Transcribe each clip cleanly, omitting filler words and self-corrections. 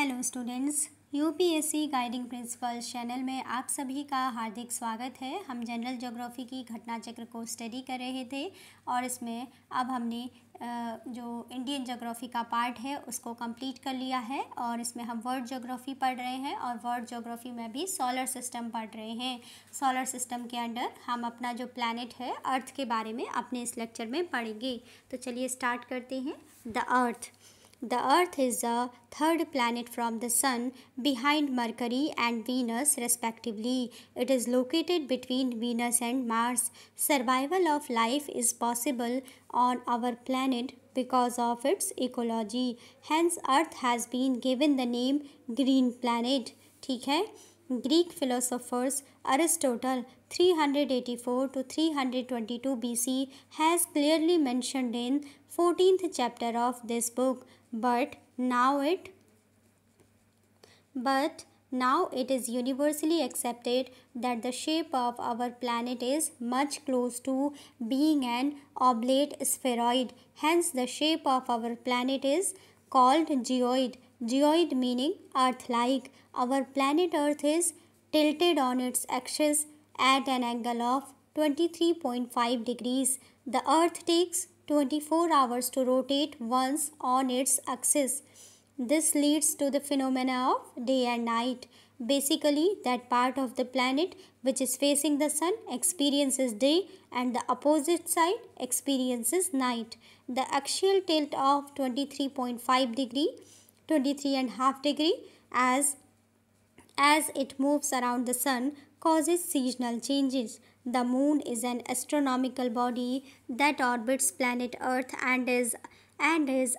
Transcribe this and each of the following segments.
Hello students, UPSC guiding principles channel में आप सभी का हार्दिक स्वागत है। हम जनरल ज्योग्राफी की घटना चक्र को स्टडी कर रहे थे और इसमें अब हमने जो इंडियन ज्योग्राफी का पार्ट है उसको कंप्लीट कर लिया है और इसमें हम वर्ल्ड ज्योग्राफी पढ़ रहे हैं और वर्ल्ड ज्योग्राफी में भी सोलर सिस्टम पढ़ रहे हैं। सोलर सिस्टम के अंडर हम अपना जो प्लैनेट है अर्थ के बारे में अपने इस लेक्चर में पढ़ेंगे। तो चलिए स्टार्ट करते हैं। The earth The Earth is the third planet from the Sun behind Mercury and Venus respectively. It is located between Venus and Mars. Survival of life is possible on our planet because of its ecology. Hence, Earth has been given the name Green Planet. ठीक है। Greek philosophers Aristotle 384 to 322 BC has clearly mentioned in 14th chapter of this book. But now it is universally accepted that the shape of our planet is much close to being an oblate spheroid. Hence, the shape of our planet is called geoid. Geoid meaning Earth-like. Our planet Earth is tilted on its axis at an angle of 23.5 degrees. The Earth takes 24 hours to rotate once on its axis. This leads to the phenomena of day and night. Basically, that part of the planet which is facing the sun experiences day and the opposite side experiences night. The axial tilt of 23.5 degree, 23.5 degree as it moves around the sun causes seasonal changes. The moon is an astronomical body that orbits planet Earth and is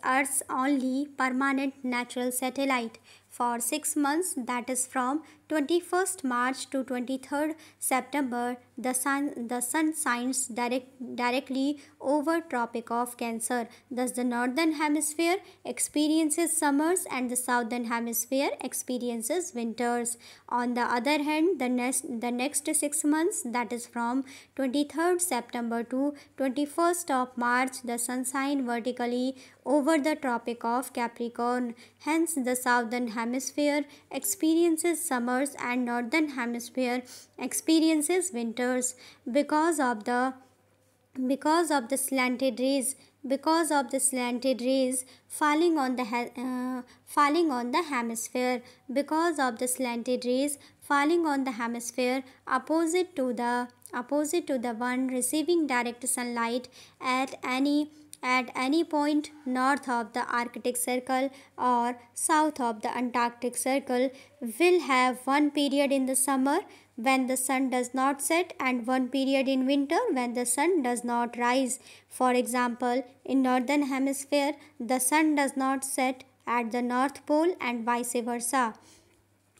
Earth's only permanent natural satellite. For 6 months, that is from 21st March to 23rd September, the sun shines directly over Tropic of Cancer. Thus, the northern hemisphere experiences summers and the southern hemisphere experiences winters. On the other hand, the next 6 months, that is from 23rd September to 21st of March, the sun shines vertically over the Tropic of Capricorn. Hence, the southern hemisphere experiences summers and northern hemisphere experiences winters because of the slanted rays falling on the hemisphere opposite to the one receiving direct sunlight at any point north of the Arctic Circle or south of the Antarctic Circle will have one period in the summer when the sun does not set and one period in winter when the sun does not rise. For example, in northern hemisphere, the sun does not set at the North Pole and vice versa.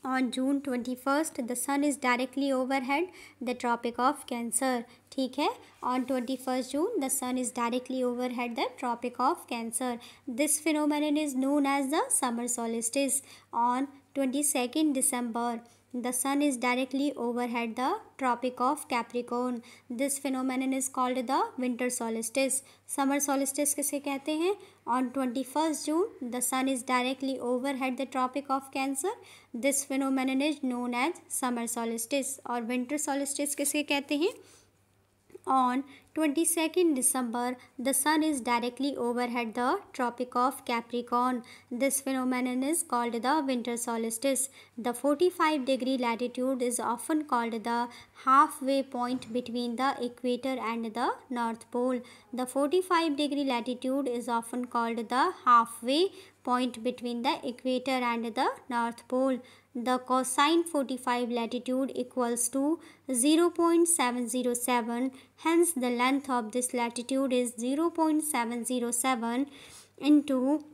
On June 21st, the sun is directly overhead the Tropic of Cancer. ठीक है, on 21st June, the sun is directly overhead the Tropic of Cancer. This phenomenon is known as the summer solstice. On 22nd December, the sun is directly overhead the Tropic of Capricorn. This phenomenon is called the winter solstice. Summer solstice किसे कहते हैं? On 21st June, the sun is directly overhead the Tropic of Cancer. This phenomenon is known as summer solstice. और winter solstice किसे कहते हैं? On 22nd December, the sun is directly overhead the Tropic of Capricorn. This phenomenon is called the winter solstice. The 45-degree latitude is often called the halfway point between the equator and the North Pole. The 45-degree latitude is often called the halfway point between the equator and the North Pole. The cosine 45 latitude equals to 0.707. Hence, the length of this latitude is 0.707 into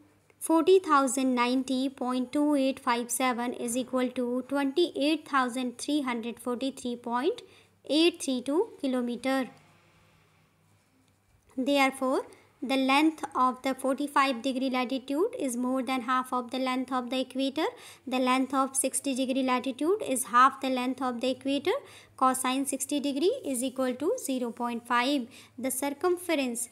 40,090.2857 is equal to 28,343.832 kilometer. Therefore, the length of the 45-degree latitude is more than half of the length of the equator. The length of 60-degree latitude is half the length of the equator. Cosine 60 degree is equal to 0.5. The circumference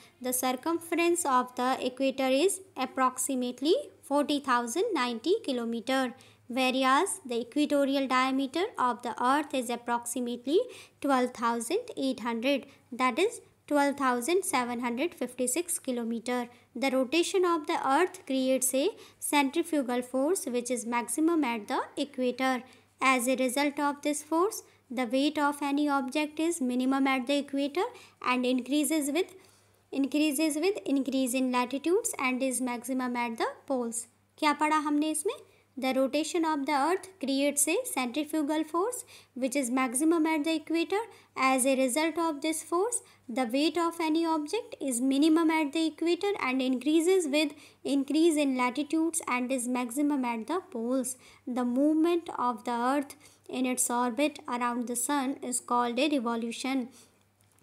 of the equator is approximately 40,090 kilometer, whereas the equatorial diameter of the earth is approximately 12,800, that is 12,756 kilometer. The rotation of the earth creates a centrifugal force which is maximum at the equator. As a result of this force, the weight of any object is minimum at the equator and increases with increase in latitudes and is maximum at the poles. क्या पढ़ा हमने इसमें? The rotation of the earth creates a centrifugal force which is maximum at the equator. As a result of this force, the weight of any object is minimum at the equator and increases with increase in latitudes and is maximum at the poles. The movement of the earth in its orbit around the sun is called a revolution.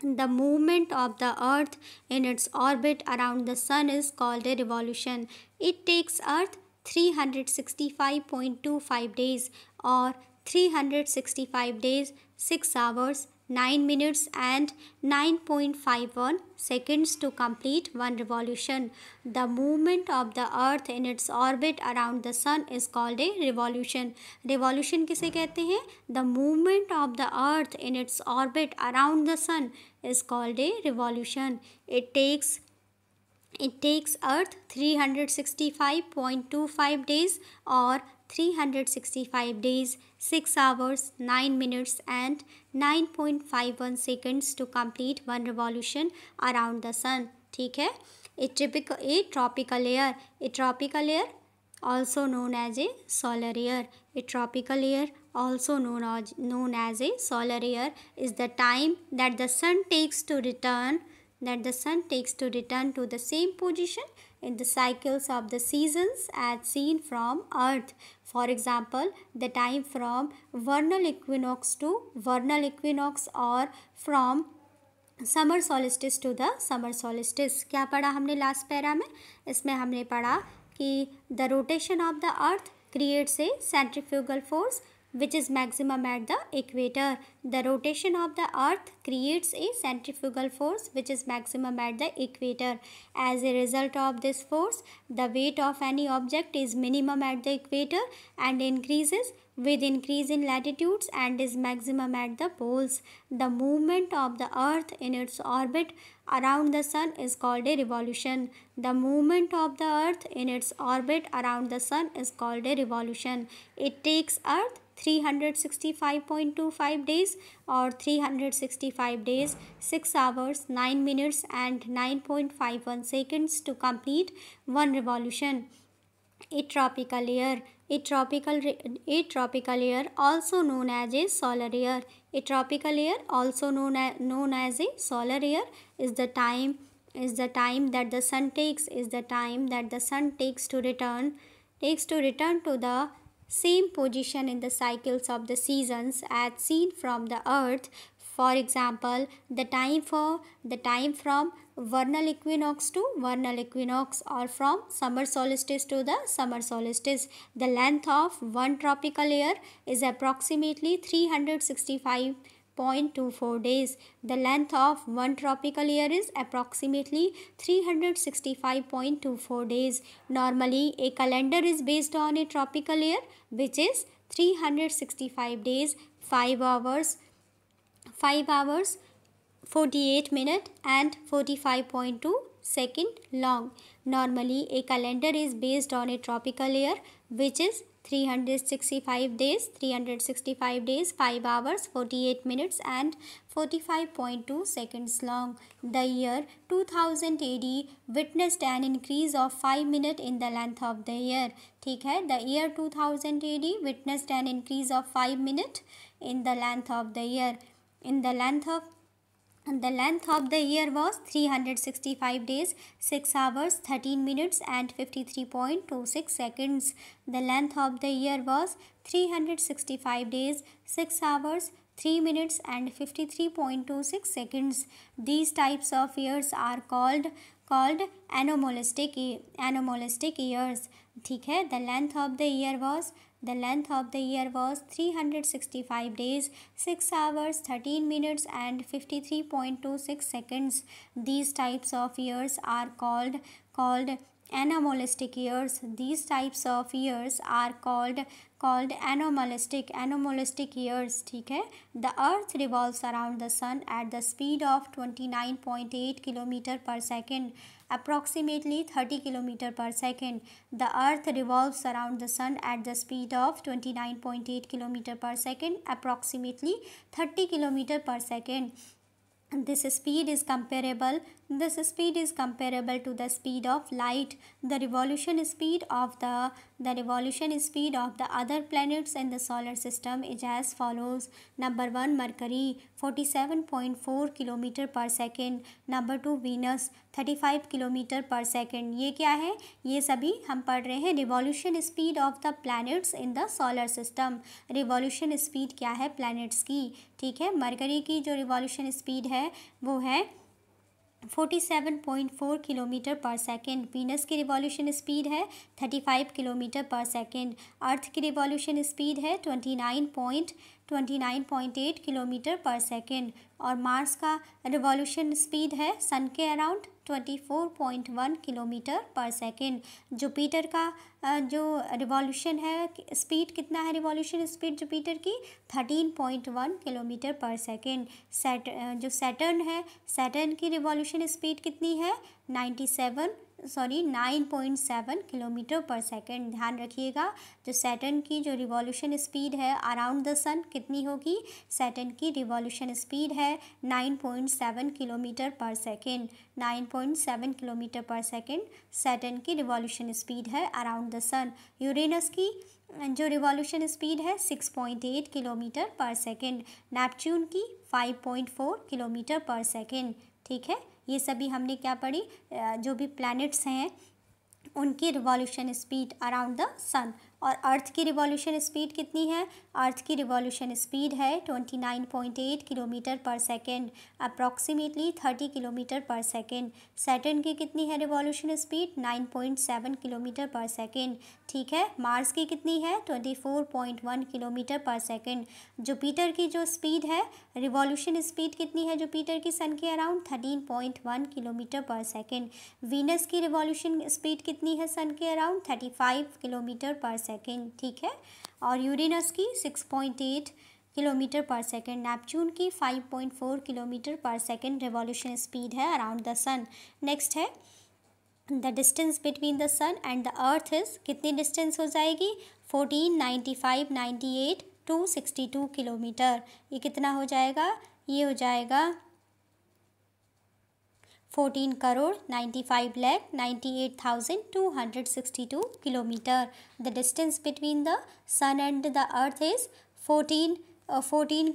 The movement of the earth in its orbit around the sun is called a revolution. It takes earth 365.25 days or 365 days, 6 hours, 9 minutes and 9.51 seconds to complete one revolution. The movement of the earth in its orbit around the sun is called a revolution. Revolution किसे कहते हैं? The movement of the earth in its orbit around the sun is called a revolution. It takes earth 365.25 days or 365 days, 6 hours, 9 minutes and 9.51 seconds to complete one revolution around the sun. ठीक है? A tropical air also known as a solar air. A tropical air also known as a solar air is the time that the sun takes to return to the same position in the cycles of the seasons as seen from earth. For example, the time from vernal equinox to vernal equinox or from summer solstice to the summer solstice. क्या पढ़ा हमने last para में? इसमें हमने पढ़ा कि the rotation of the earth creates a centrifugal force which is maximum at the equator. The rotation of the earth creates a centrifugal force which is maximum at the equator. As a result of this force, the weight of any object is minimum at the equator and increases with increase in latitudes and is maximum at the poles. The movement of the earth in its orbit around the sun is called a revolution. The movement of the earth in its orbit around the sun is called a revolution. It takes earth 365.25 days or 365 days, 6 hours, 9 minutes and 9.51 seconds to complete one revolution. A tropical air also known as a solar air. A tropical air also known as a solar air is the time that the sun takes to return to the same position in the cycles of the seasons as seen from the earth. For example, the time from vernal equinox to vernal equinox or from summer solstice to the summer solstice. The length of one tropical air is approximately 365.24 days. The length of one tropical year is approximately 365.24 days. Normally, a calendar is based on a tropical year which is 365 days, 5 hours, 48 minutes and 45.2 second long. Normally, a calendar is based on a tropical year which is 365 days, 5 hours, 48 minutes and 45.2 seconds long. The year 2000 AD witnessed an increase of 5 minutes in the length of the year. ठीक है, the year 2000 AD witnessed an increase of 5 minutes in the length of the year. The length of the year was 365 days, 6 hours, 13 minutes and 53.26 seconds. The length of the year was 365 days, 6 hours, 3 minutes and 53.26 seconds. These types of years are called anomalistic years. ठीक है, the length of the year was 365 days, 6 hours, 13 minutes and 53.26 seconds. These types of years are called Anomalistic years. These types of years are called anomalistic years. ठीक है. The Earth revolves around the Sun at the speed of 29.8 km per second, approximately 30 km per second. The Earth revolves around the Sun at the speed of 29.8 km per second, approximately 30 km per second. This speed is comparable to the speed of light. The revolution speed of the other planets in the solar system is as follows. Number 1, Mercury 47.4 km per second. Number 2, Venus 35 km per second. ये क्या है? ये सभी हम पढ़ रहे हैं revolution speed of the planets in the solar system. Revolution speed क्या है प्लैनेट्स की? ठीक है. मरकरी की जो रिवॉल्यूशन स्पीड है वो है 47.4 किलोमीटर पर सेकेंड. वीनस की रिवॉल्यूशन स्पीड है 35 किलोमीटर पर सेकेंड. अर्थ की रिवॉल्यूशन स्पीड है 29.8 किलोमीटर पर सेकेंड. और मार्स का रिवॉल्यूशन स्पीड है सन के around 24.1 kilometre per second. Jupiter का जो रिवॉल्यूशन है स्पीड कितना है? रिवॉल्यूशन स्पीड जुपिटर की 13.1 किलोमीटर पर सेकेंड. जो सैटर्न है, सैटर्न की रिवॉल्यूशन स्पीड कितनी है? 9.7 किलोमीटर पर सेकेंड. ध्यान रखिएगा, जो सैटर्न की जो रिवॉल्यूशन स्पीड है अराउंड द सन कितनी होगी? सैटर्न की रिवॉल्यूशन स्पीड है 9.7 kilometre per second. 9.7 kilometre per second Saturn की रिवॉल्यूशन स्पीड है अराउंड द सन. यूरेनस की जो रिवॉल्यूशन स्पीड है 6.8 किलोमीटर पर सेकेंड. नेपच्यून की 5.4 किलोमीटर पर सेकेंड. ठीक है. ये सभी हमने क्या पढ़ी? जो भी प्लैनेट्स हैं उनकी रिवॉल्यूशन स्पीड अराउंड द सन. और अर्थ की रिवॉल्यूशन स्पीड कितनी है? अर्थ की रिवॉल्यूशन स्पीड है 29.8 kilometre per second, approximately 30 kilometre per second. Saturn की कितनी है revolution speed? 9.7 kilometre per second. ठीक है. मार्स की कितनी है? 24.1 किलोमीटर पर सेकेंड. जुपिटर की जो स्पीड है रिवॉल्यूशन स्पीड कितनी है जुपिटर की सन के around? 13.1 kilometre per second. Venus की रिवॉल्यूशन स्पीड कितनी है सन के अराउंड? 35 kilometre per second. ठीक है. और यूरेनस की 6.8 किलोमीटर पर सेकेंड. नेपच्यून की 5.4 kilometre per second revolution speed है अराउंड द सन. नेक्स्ट है the distance between the sun and the earth is. कितनी डिस्टेंस हो जाएगी? 14, 95, 98, 262 किलोमीटर. ये कितना हो जाएगा? ये हो जाएगा 14 crore 95 lakh 98,262 kilometre. The distance between the sun and the earth is 14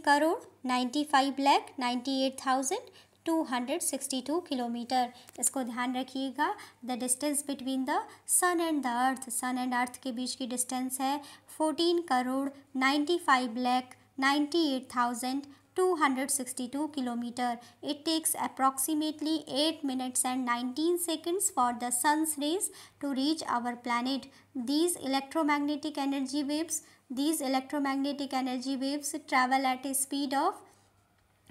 crore 95 lakh 98,262 kilometre. इसको ध्यान रखिएगा. The distance between the sun and the earth, sun and earth के बीच की डिस्टेंस है 14 crore 95 lakh 98,262 kilometer. It takes approximately 8 minutes and 19 seconds for the sun's rays to reach our planet. These electromagnetic energy waves travel at a speed of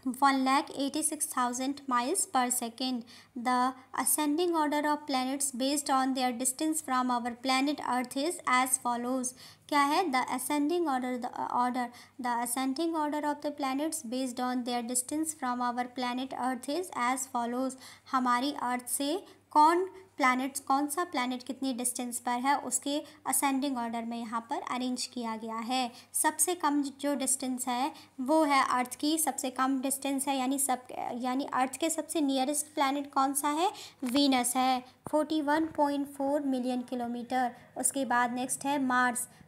1,86,000 miles per second. The ascending order of planets based on their distance from our planet Earth is as follows. क्या है? The ascending order of the planets based on their distance from our planet Earth is as follows. हमारी अर्थ से कौन सा planet कितनी distance पर है उसके असेंडिंग ऑर्डर में यहाँ पर अरेंज किया गया है. सबसे कम जो डिस्टेंस है वो है अर्थ की सबसे कम डिस्टेंस है, यानी अर्थ के सबसे नियरेस्ट प्लैनेट कौन सा है? वीनस है, 41.4 मिलियन किलोमीटर. उसके बाद नेक्स्ट है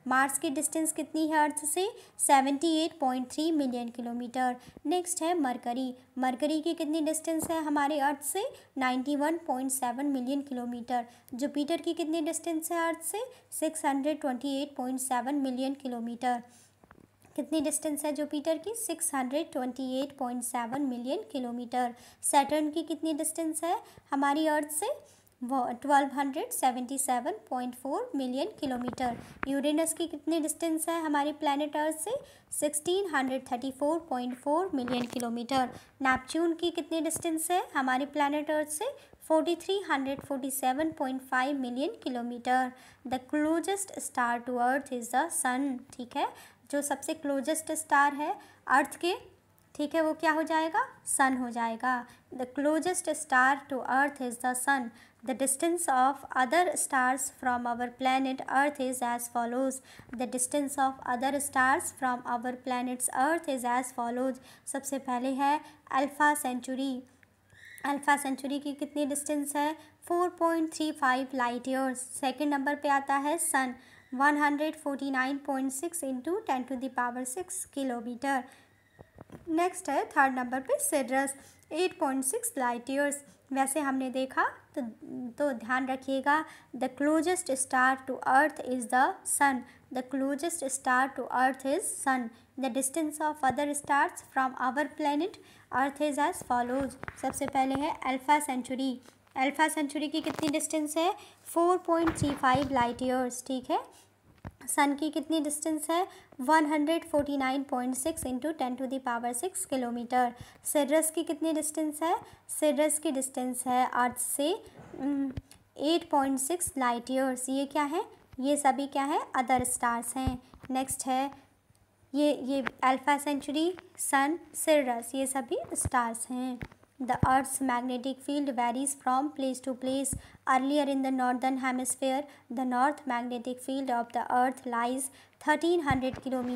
मार्स की डिस्टेंस कितनी है अर्थ से? 78.3 मिलियन किलोमीटर. नेक्स्ट है मरकरी की कितनी डिस्टेंस है हमारे अर्थ से? 91.7 मिलियन किलोमीटर. जुपिटर की कितनी डिस्टेंस है अर्थ से? 628.7 मिलियन किलोमीटर. कितनी डिस्टेंस है जुपिटर की? 628.7 मिलियन किलोमीटर. सैटर्न की कितनी डिस्टेंस है हमारी अर्थ से? 1277.4 मिलियन किलोमीटर. यूरेनस की कितनी डिस्टेंस है हमारी प्लैनेट अर्थ से? 1634.4 मिलियन किलोमीटर. नेपच्यून की कितनी डिस्टेंस है हमारी प्लैनेट अर्थ से? 4347.5 million kilometre. The closest star to earth is the sun, ठीक है। जो सबसे क्लोजेस्ट स्टार है अर्थ के, ठीक है, वो क्या हो जाएगा, सन हो जाएगा। The closest star to earth is the sun. The distance of other stars from our planet earth is as follows. The distance of other stars from our planets earth is as follows. सबसे पहले है alpha century. Alpha century की कितनी distance है, 4.35 light years. Second number पे आता है सन, 149.6 into 10⁻6 kilometre. Next है थर्ड नंबर पे सिरस, 8.6 लाइट ईयर्स। वैसे हमने देखा तो ध्यान रखिएगा, the closest star to earth is the sun. The closest star to earth is sun. The distance of other stars from our planet earth is as follows. सबसे पहले है अल्फा सेंचुरी। अल्फा सेंचुरी की कितनी distance है, 4.35 light years, ठीक है। सन की कितनी डिस्टेंस है, 149.6 इंटू 10⁻6 किलोमीटर। सिरस की कितनी डिस्टेंस है, सिरस की डिस्टेंस है अर्थ से 8.6 लाइट ईयर्स। ये क्या है, ये सभी क्या है, अदर स्टार्स हैं। नेक्स्ट है ये अल्फा सेंचुरी, सन, सिरस, ये सभी स्टार्स हैं। The Earth's magnetic field varies from place to place. Earlier in the northern hemisphere, the north magnetic field of the Earth lies 1300 km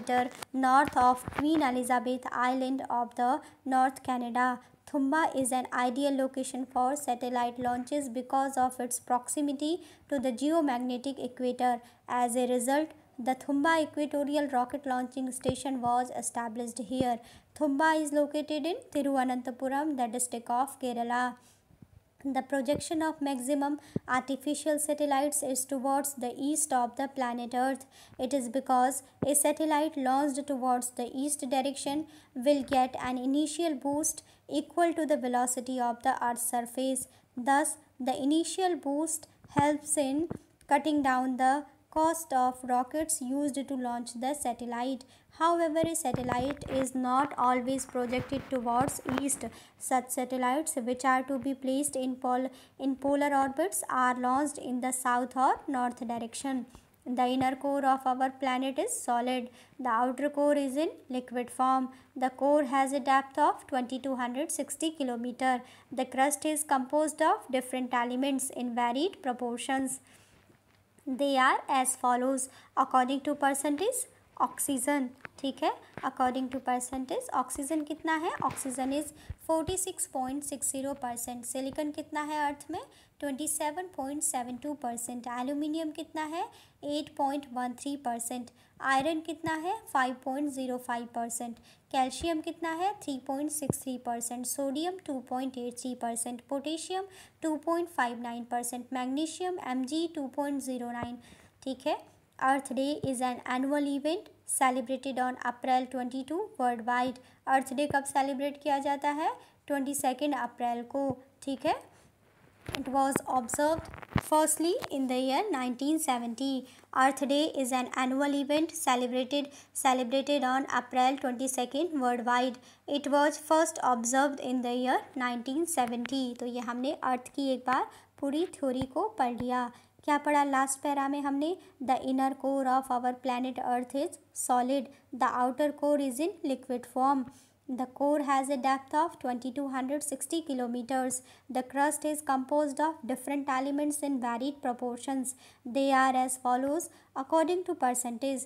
north of Queen Elizabeth Island of the North Canada. Thumba is an ideal location for satellite launches because of its proximity to the geomagnetic equator. As a result, the Thumba Equatorial Rocket Launching Station was established here. Thumba is located in Thiruvananthapuram, the district of Kerala. The projection of maximum artificial satellites is towards the east of the planet Earth. It is because a satellite launched towards the east direction will get an initial boost equal to the velocity of the Earth's surface. Thus, the initial boost helps in cutting down the cost of rockets used to launch the satellite. However, a satellite is not always projected towards east. Such satellites, which are to be placed in polar orbits, are launched in the south or north direction. The inner core of our planet is solid. The outer core is in liquid form. The core has a depth of 2260 km. The crust is composed of different elements in varied proportions. They are as follows according to percentage oxygen, ठीक है। According to percentage oxygen कितना है, oxygen is 46.60%। Silicon कितना है अर्थ में, 27.72%। Aluminium कितना है, 8.13%। Iron कितना है, 5.05%। कैल्शियम कितना है, 3.63%। सोडियम 2.83%। पोटेशियम 2.59%। मैग्नीशियम Mg 2.09, ठीक है। Earth day is an annual event celebrated on April 22 world wide. Earth day कब सेलिब्रेट किया जाता है, 22 अप्रैल को, ठीक है। It was observed firstly in the year 1970. Earth Day is an annual event celebrated on April 22 worldwide. It was first observed in the year 1970. तो ये हमने अर्थ की एक बार पूरी थ्योरी को पढ़ लिया। क्या पढ़ा लास्ट पैरा में हमने, the inner core of our planet earth is solid, the outer core is in liquid form. The core has a depth of 2260 kilometers. The crust is composed of different elements in varied proportions. They are as follows according to percentage.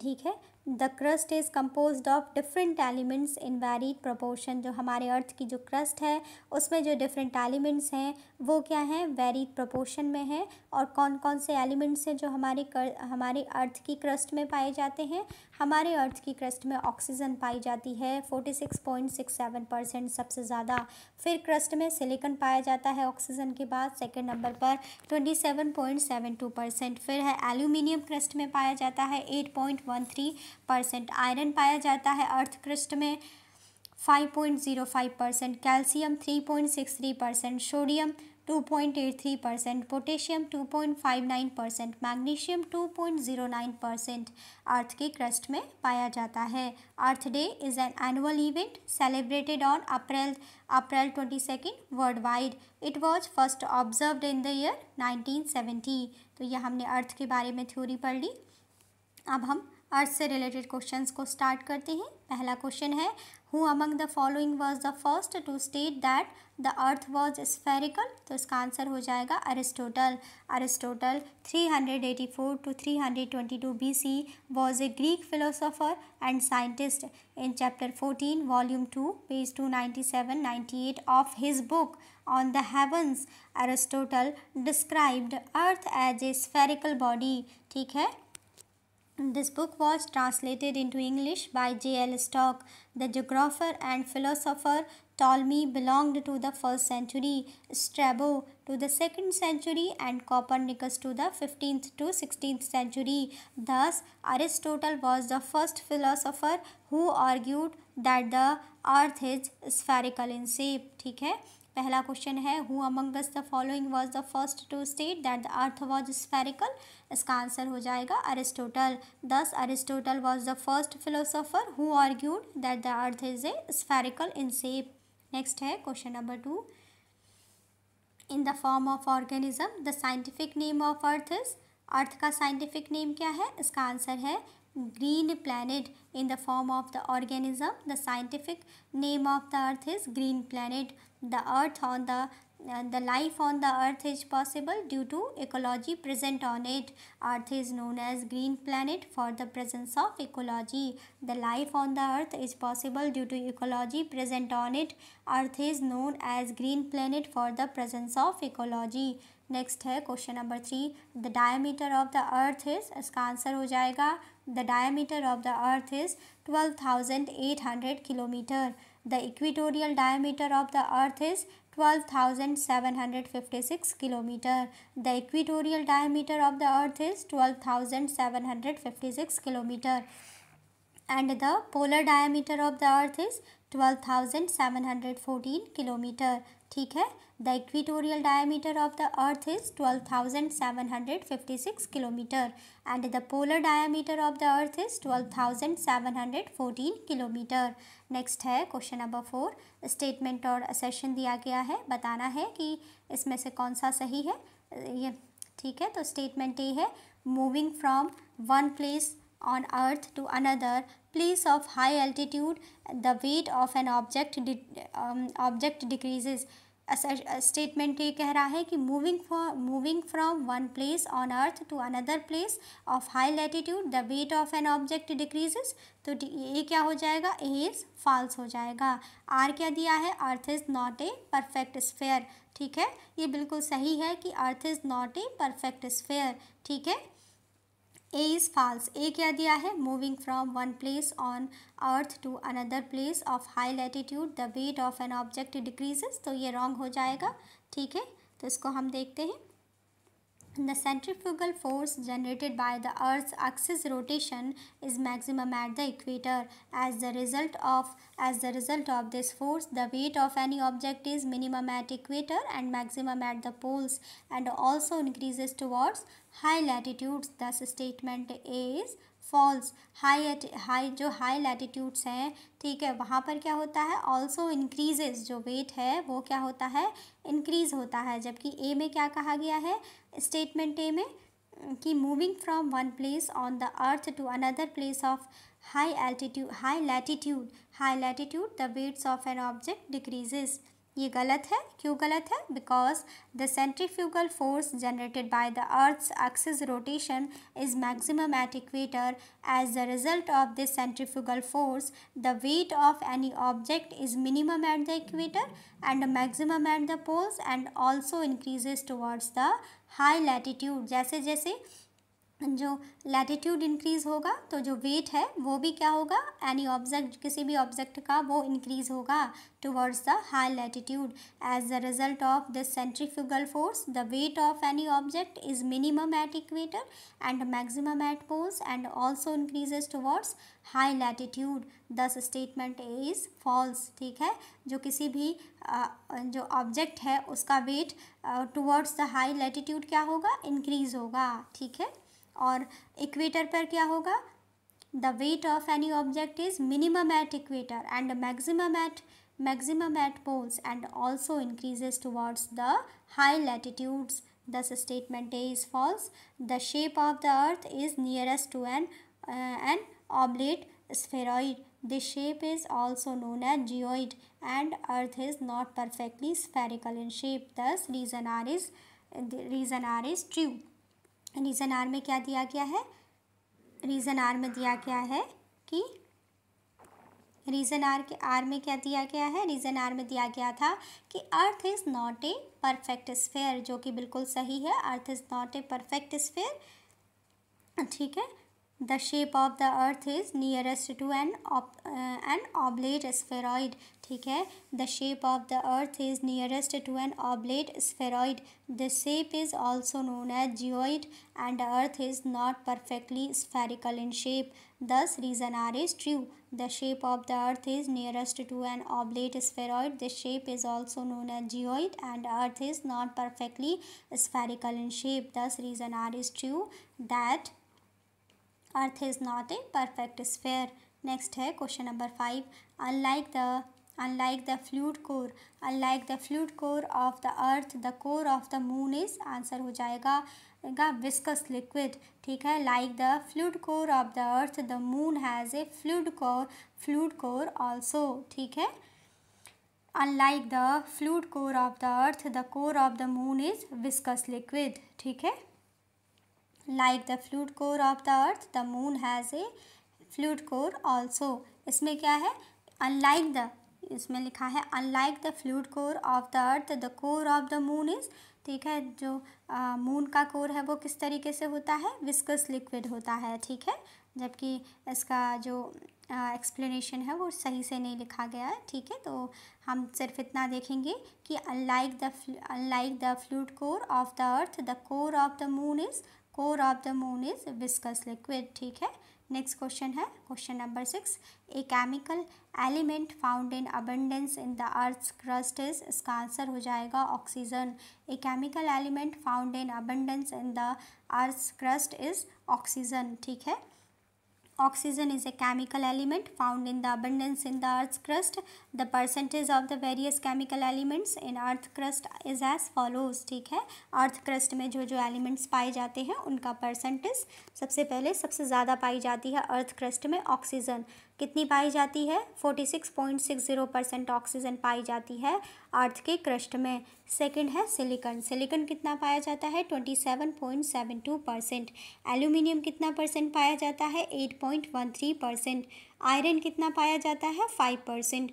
ठीक है, the crust is composed of different elements in varied proportion. जो हमारे अर्थ की जो crust है उसमें जो different elements हैं वो क्या हैं, वेरीड प्रोपोर्शन में हैं. और कौन कौन से एलिमेंट्स हैं जो हमारे अर्थ की क्रस्ट में पाए जाते हैं. हमारे अर्थ की क्रस्ट में ऑक्सीजन पाई जाती है 46.67% सबसे ज़्यादा. फिर क्रस्ट में सिलिकॉन पाया जाता है ऑक्सीजन के बाद सेकेंड नंबर पर 27.72%. फिर है एल्यूमिनियम क्रस्ट में पाया जाता है 8.13%. आयरन पाया जाता है अर्थ क्रस्ट में 5.05%. Calcium 3.63%. Sodium 2.83%, potassium 2.59%, magnesium 2.09% earth के क्रस्ट में पाया जाता है। Earth day is an annual event celebrated on April 22 world wide. It was first observed in the year 1970। तो यह हमने अर्थ के बारे में थ्योरी पढ़ ली। अब हम अर्थ से रिलेटेड क्वेश्चंस को स्टार्ट करते हैं। पहला क्वेश्चन है, who among the following was the first to state that the earth was spherical. तो इसका आंसर हो जाएगा Aristotle. Aristotle 384 to 322 BC was a Greek philosopher and scientist. In chapter 14 volume 2 page 297-98 of his book on the heavens, Aristotle described earth as a spherical body। ठीक है। This book was translated into English by J.L. Stock. The geographer and philosopher Ptolemy belonged to the 1st century, Strabo to the 2nd century, and Copernicus to the 15th to 16th century. Thus, Aristotle was the first philosopher who argued that the earth is spherical in shape। ठीक है। पहला question है, who among the following was the first to state that the earth was spherical. इसका answer हो जाएगा Aristotle. Thus Aristotle was the first philosopher who argued that the earth is a spherical in shape. Next है question number 2, in the form of organism the scientific name of earth is. Earth का scientific name क्या है? इसका answer है green planet. In the form of the organism the scientific name of the earth is green planet. The life on the earth is possible due to ecology present on it. Earth is known as green planet for the presence of ecology. The life on the earth is possible due to ecology present on it. Earth is known as green planet for the presence of ecology. Next है question number 3, the diameter of the earth is. इसका answer हो जाएगा the diameter of the earth is 12,800 kilometre. The equatorial diameter of the earth is 12,756 kilometre. The equatorial diameter of the earth is 12,756 kilometre and the polar diameter of the earth is 12,714 kilometre. ठीक है। The equatorial diameter of the earth is 12,756 kilometre and the polar diameter of the earth is 12,714 kilometre. Next है question number 4, statement और असेशन दिया गया है, बताना है कि इसमें से कौन सा सही है ये। ठीक है। तो स्टेटमेंट ये है, moving from one place on earth to another place of high altitude the weight of an object decreases। Statement ये कह रहा है कि moving from one place on earth to another place of high latitude the weight of an object decreases. तो ये क्या हो जाएगा? ए इज फॉल्स हो जाएगा। आर क्या दिया है? Earth is not a perfect sphere. ठीक है। ये बिल्कुल सही है कि earth is not a perfect sphere. ठीक है। A is false. ए क्या दिया है? Moving from one place on earth to another place of high latitude the weight of an object decreases. तो ये रॉन्ग हो जाएगा। ठीक है। तो इसको हम देखते हैं। The centrifugal force generated by the Earth's axis rotation is maximum at the equator. As the result of this force, the weight of any object is minimum at equator and maximum at the poles, and also increases towards high latitudes. Thus, statement A is false। जो high latitudes हैं, ठीक है, वहाँ पर क्या होता है? Also increases, जो वेट है वो क्या होता है? इंक्रीज होता है। जबकि ए में क्या कहा गया है? स्टेटमेंट ए में कि moving from one place on the earth to another place of high latitude the weights of an object decreases. ये गलत है। क्यों गलत है? Because the centrifugal force generated by the earth's axis rotation is maximum at equator. As the result of this centrifugal force the weight of any object is minimum at the equator and maximum at the poles and also increases towards the high latitude. जैसे जैसे जो latitude increase होगा तो जो wait है वो भी क्या होगा, एनी ऑब्जेक्ट, किसी भी ऑब्जेक्ट का वो इंक्रीज़ होगा towards the high latitude. As the result of this centrifugal force the weight of any object is minimum at equator and maximum at poles and also increases towards high latitude. Thus statement is false. ठीक है, जो किसी भी जो object है उसका weight towards the high latitude क्या होगा, इंक्रीज़ होगा. ठीक है, और इक्वेटर पर क्या होगा, the weight of any object is minimum at equator and maximum at poles and also increases towards the high latitudes. This statement is false. The shape of the earth is nearest to an oblate spheroid. This shape is also known as geoid and earth is not perfectly spherical in shape. Thus reason R is true. Reason R में क्या दिया गया है, reason R में दिया गया है कि रीज़न आर में क्या दिया गया है, रीज़न आर में दिया गया था कि earth is not a perfect sphere, जो कि बिल्कुल सही है. Earth is not a perfect sphere. ठीक है, the shape of the earth is nearest to an oblate spheroid. ठीक है, the shape of the earth is nearest to an oblate spheroid. The shape is also known as geoid and earth is not perfectly spherical in shape. Thus reason R is true. The shape of the earth is nearest to an oblate spheroid. This shape is also known as geoid and earth is not perfectly spherical in shape. Thus reason R is true that earth is not a perfect sphere. Next है question number 5. Unlike the fluid core of the earth, the core of the moon is, answer हो जाएगा viscous liquid. ठीक है, like the fluid core of the earth, the moon has a fluid core also. ठीक है, unlike the fluid core of the earth, the core of the moon is viscous liquid. ठीक है, like the fluid core of the earth, the moon has a fluid core also. इसमें क्या है, unlike the, इसमें लिखा है unlike the fluid core of the earth, the core of the moon is. ठीक है, जो मून का कोर है वो किस तरीके से होता है, विस्कस लिक्विड होता है. ठीक है, जबकि इसका जो एक्सप्लेनेशन है वो सही से नहीं लिखा गया है. ठीक है, तो हम सिर्फ इतना देखेंगे कि unlike the fluid core of the earth, the core of the moon is viscous liquid. ठीक है, नेक्स्ट क्वेश्चन है question number 6. A chemical element found in abundance in the earth's crust is, इसका आंसर हो जाएगा oxygen. A chemical element found in abundance in the earth's crust is oxygen. ठीक है, oxygen is a chemical element found in the abundance in the earth's crust. The percentage of the various chemical elements in earth crust is as follows. ठीक है, अर्थ crust में जो जो elements पाए जाते हैं उनका परसेंटेज सबसे पहले सबसे ज़्यादा पाई जाती है अर्थ क्रस्ट में ऑक्सीजन. कितनी पाई जाती है, 46.60% ऑक्सीजन पाई जाती है अर्थ के क्रस्ट में. सेकंड है सिलिकन कितना पाया जाता है, 27.72%. एल्यूमिनियम कितना परसेंट पाया जाता है, 8.13%. आयरन कितना पाया जाता है, 5%.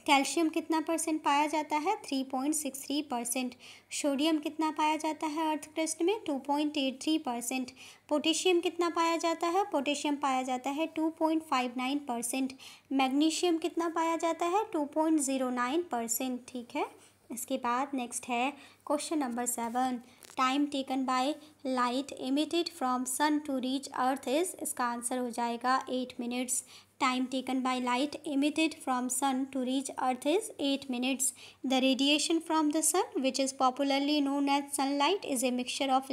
कैल्शियम कितना परसेंट पाया जाता है, 3.63%. सोडियम कितना पाया जाता है अर्थ क्रस्ट में, 2.83%. पोटेशियम कितना पाया जाता है, पोटेशियम पाया जाता है 2.59%. मैग्नीशियम कितना पाया जाता है, 2.09%. ठीक है, इसके बाद नेक्स्ट है question number 7. Time taken by light emitted from sun to reach earth is, इसका आंसर हो जाएगा 8 minutes. Time taken by light emitted from sun to reach earth is 8 minutes. The radiation from the sun, which is popularly known as sunlight, is a mixture of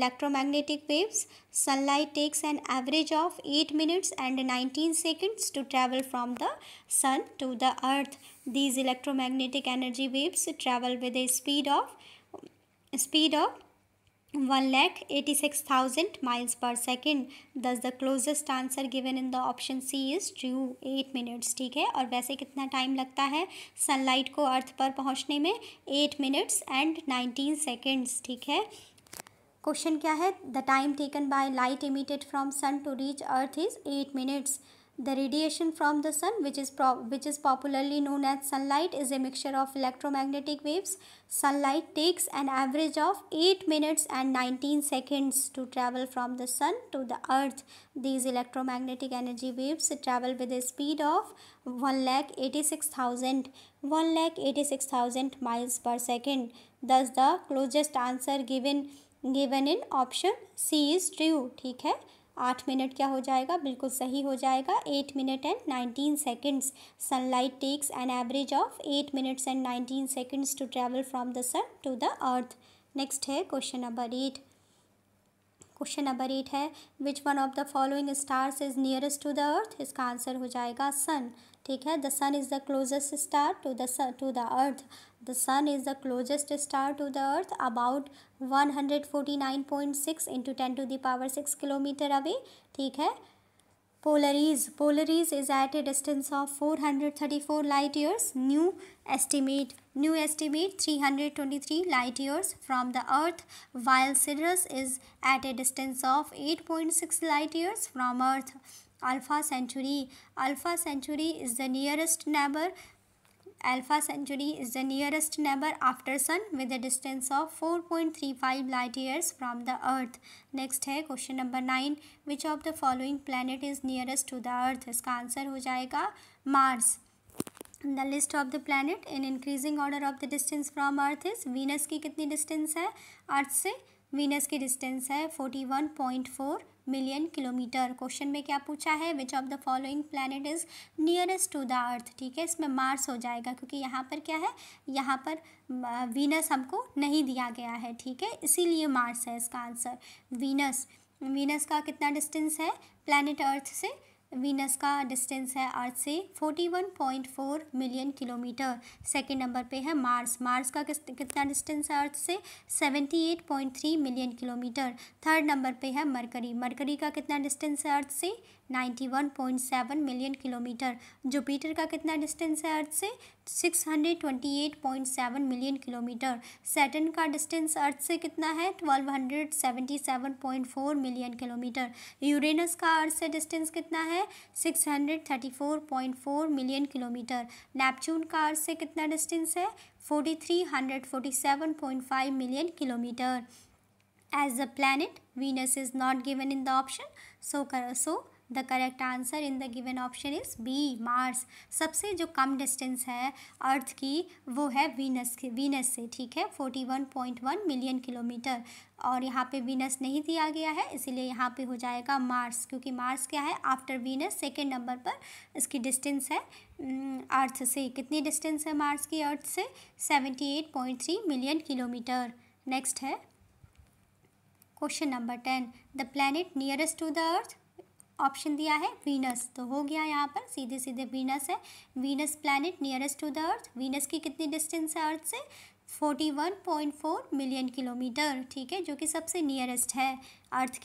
electromagnetic waves. Sunlight takes an average of 8 minutes and 19 seconds to travel from the sun to the earth. These electromagnetic energy waves travel with a speed of 1,86,000 miles per second. Thus the closest answer given in the option C is true, 8 minutes. ठीक है, और वैसे कितना time लगता है sunlight को अर्थ पर पहुंचने में, 8 minutes and 19 seconds. ठीक है, क्वेश्चन क्या है, the time taken by light emitted from sun to reach earth is 8 minutes. The radiation from the sun, which is popularly known as sunlight, is a mixture of electromagnetic waves. Sunlight takes an average of 8 minutes and 19 seconds to travel from the sun to the earth. These electromagnetic energy waves travel with a speed of 1,86,000 miles per second. Thus the closest answer given in option C is true. ठीक है, 8 minute क्या हो जाएगा, बिल्कुल सही हो जाएगा. 8 minute and 19 seconds. Sunlight takes an average of 8 minutes and 19 seconds to travel from the sun to the earth. Next है क्वेश्चन नंबर 8. क्वेश्चन नंबर 8 है which one of the following stars is nearest to the earth. इसका answer हो जाएगा sun. ठीक है, the sun is the closest star to the earth. The sun is the closest star to the earth about 149.6 into 10⁻6 kilometre away. ठीक है, Polaris is at a distance of 434 light years. New estimate 323 light years from the Earth, while Sirius is at a distance of 8.6 light years from Earth. Alpha Centauri is the nearest neighbor. Alpha Centauri is the nearest neighbor after Sun with a distance of 4.35 light years from the Earth. Next है question number 9. Which of the following planet is nearest to the Earth? इसका answer हो जाएगा Mars. The list of the planet in increasing order of the distance from Earth is. Venus की कितनी distance है earth से? Venus की distance है 41.4 million kilometre. Question में क्या पूछा है, which of the following planet is nearest to the earth. ठीक है, इसमें मार्स हो जाएगा क्योंकि यहाँ पर क्या है, यहाँ पर वीनस हमको नहीं दिया गया है. ठीक है, इसीलिए मार्स है इसका आंसर. वीनस का कितना डिस्टेंस है प्लैनेट अर्थ से? वीनस का डिस्टेंस है अर्थ से 41.4 मिलियन किलोमीटर. सेकेंड नंबर पे है मार्स का कितना डिस्टेंस है अर्थ से? 78.3 मिलियन किलोमीटर. थर्ड नंबर पे है मरकरी का कितना डिस्टेंस है अर्थ से? 91.7 मिलियन किलोमीटर. जुपिटर का कितना डिस्टेंस है अर्थ से? 628.7 मिलियन किलोमीटर. सैटर्न का डिस्टेंस अर्थ से कितना है? 1277.4 मिलियन किलोमीटर. यूरेनस का अर्थ से डिस्टेंस कितना है? 634.4 मिलियन किलोमीटर. नेपच्यून का अर्थ से कितना डिस्टेंस है? 4347.5 million kilometre. As the planet, Venus is not given in the option. So the correct answer in the given option is B, Mars. सबसे जो कम डिस्टेंस है अर्थ की वो है वीनस से. ठीक है, 41.1 मिलियन किलोमीटर. और यहाँ पे वीनस नहीं दिया गया है, इसीलिए यहाँ पे हो जाएगा मार्स, क्योंकि मार्स क्या है, आफ्टर वीनस सेकेंड नंबर पर इसकी डिस्टेंस है अर्थ से. कितनी डिस्टेंस है मार्स की अर्थ से? 78.3 मिलियन किलोमीटर. नेक्स्ट है question number 10. The planet nearest to the earth. Option दिया है वीनस, तो हो गया यहाँ पर सीधे वीनस है. Venus planet nearest to the earth. Venus की कितनी डिस्टेंस है अर्थ से? 41.4 मिलियन किलोमीटर. ठीक है, जो कि सबसे नियरेस्ट है अर्थ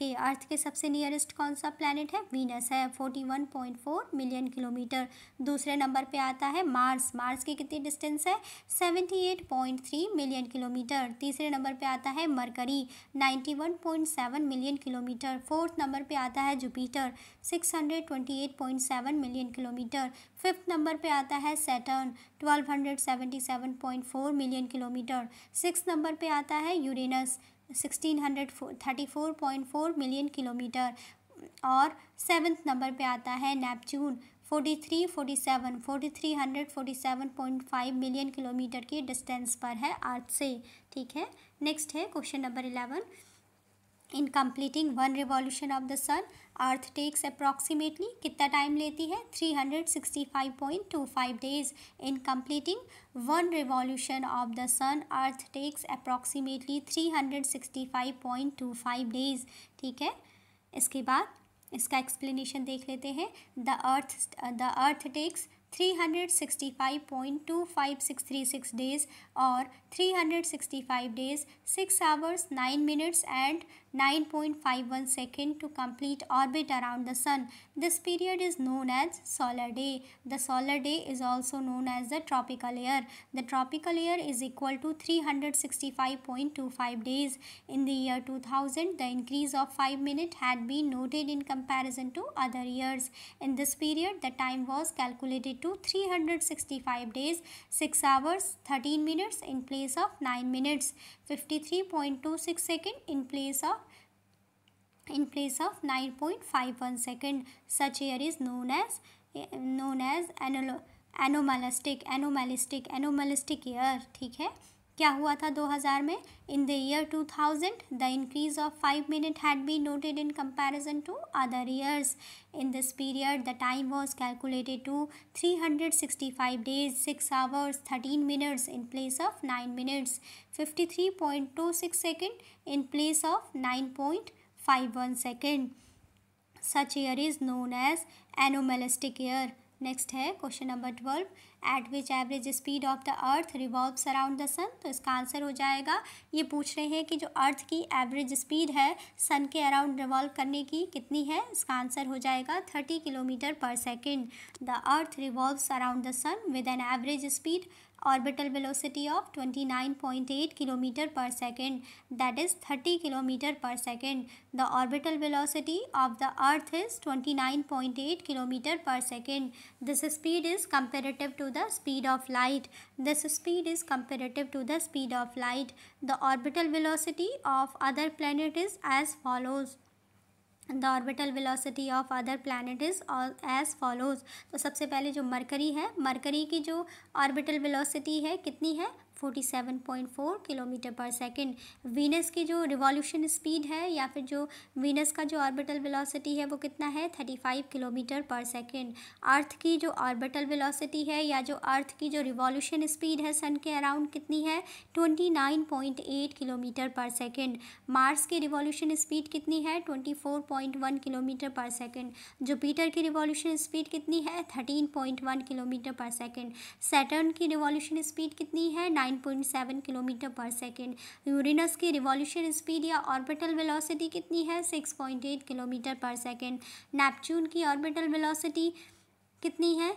के सबसे नियरेस्ट कौन सा प्लैनेट है? वीनस है, 41.4 मिलियन किलोमीटर. दूसरे नंबर पे आता है मार्स की कितनी डिस्टेंस है? 78.3 मिलियन किलोमीटर. तीसरे नंबर पे आता है मरकरी, 91.7 मिलियन किलोमीटर. फोर्थ नंबर पे आता है जुपिटर, 628.7 मिलियन किलोमीटर. फिफ्थ नंबर पे आता है सैटर्न, 1277.4 मिलियन किलोमीटर. सिक्स नंबर पे आता है यूरेनस, 1634.4 मिलियन किलोमीटर. और सेवन्थ नंबर पे आता है नेपच्यून, 4347.5 मिलियन किलोमीटर की डिस्टेंस पर है अर्थ से. ठीक है, नेक्स्ट है question number 11. In completing one revolution of the sun, earth takes approximately कितना टाइम लेती है? 365.25 days. In completing one revolution of the sun, earth takes approximately 365.25 days. ठीक है, इसके बाद इसका एक्सप्लेनेशन देख लेते हैं. द अर्थ टेक्स 365.25636 डेज और 365 days 6 hours 9 minutes and 9.51 seconds to complete orbit around the sun. This period is known as solar day. The solar day is also known as the tropical year. The tropical year is equal to 365.25 days. In the year 2000, the increase of 5 minutes had been noted in comparison to other years. In this period, the time was calculated to 365 days, 6 hours, 13 minutes in place of 9 minutes, 53.26 seconds in place of 9.51 second. Such year is known as anomalistic year. ठीक है, क्या हुआ था 2000 में? In the year 2000, the increase of 5 minutes had been noted in comparison to other years. In this period, the time was calculated to 365 days, 6 hours, 13 minutes in place of 9 minutes, 53.26 second in place of 9.51 second. Such year is known as anomalistic year. Next है question number 12, at which average speed of the earth revolves around the sun. तो इसका answer हो जाएगा, ये पूछ रहे हैं कि जो अर्थ की एवरेज स्पीड है सन के अराउंड रिवॉल्व करने की कितनी है. इसका आंसर हो जाएगा 30 kilometre per second. The earth revolves around the sun with an average speed orbital velocity of 29.8 km per second, that is 30 km per second. The orbital velocity of the earth is 29.8 km per second. This speed is comparative to the speed of light. This speed is comparative to the speed of light. The orbital velocity of other planet is as follows. The orbital velocity of other planet is as follows. तो सबसे पहले जो mercury है, mercury की जो orbital velocity है कितनी है? 47.4 किलोमीटर पर सेकेंड. वीनस की जो रिवॉल्यूशन स्पीड है या फिर जो वीनस का जो ऑर्बिटल वेलोसिटी है वो कितना है? 35 किलोमीटर पर सेकेंड. अर्थ की जो ऑर्बिटल वेलोसिटी है या जो अर्थ की जो रिवॉल्यूशन स्पीड है सन के अराउंड कितनी है? 29.8 किलोमीटर पर सेकेंड. मार्स की रिवॉल्यूशन स्पीड कितनी है? 24.1 किलोमीटर पर सेकेंड. जुपिटर की रिवॉल्यूशन स्पीड कितनी है? 13.1 किलोमीटर पर सेकेंड. सैटर्न की रिवॉल्यूशन स्पीड कितनी है? 9.7 किलोमीटर पर सेकेंड. यूरेनस की रिवॉल्यूशन स्पीड या ऑर्बिटल वेलोसिटी कितनी है? 6.8 किलोमीटर पर सेकेंड. नेपच्यून की ऑर्बिटल वेलोसिटी कितनी है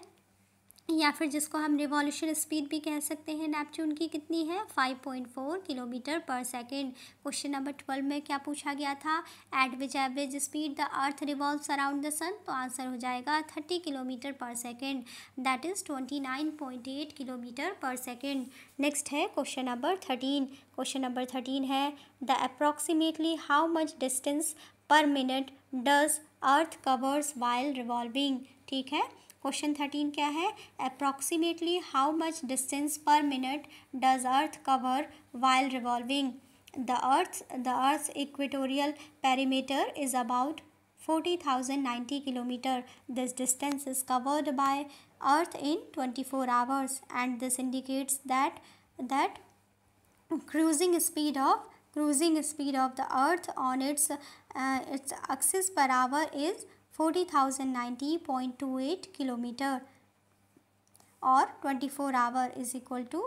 या फिर जिसको हम रिवॉल्यूशन स्पीड भी कह सकते हैं, नेपच्यून की कितनी है? 5.4 kilometre per second. Question number 12 में क्या पूछा गया था? At which average speed the earth revolves around the sun. तो आंसर हो जाएगा 30 kilometre per second, that is 29.8 kilometre per second. Next है क्वेश्चन नंबर 13. क्वेश्चन नंबर 13 है, the approximately how much distance per minute does earth covers while revolving. ठीक है, question 13 क्या है? Approximately how much distance per minute does earth cover while revolving. The earth equatorial perimeter is about 40,090 kilometre. This distance is covered by earth in 24 hours and this indicates that cruising speed of the earth on its axis per hour is 40,090.28 kilometre और 24 hour is equal to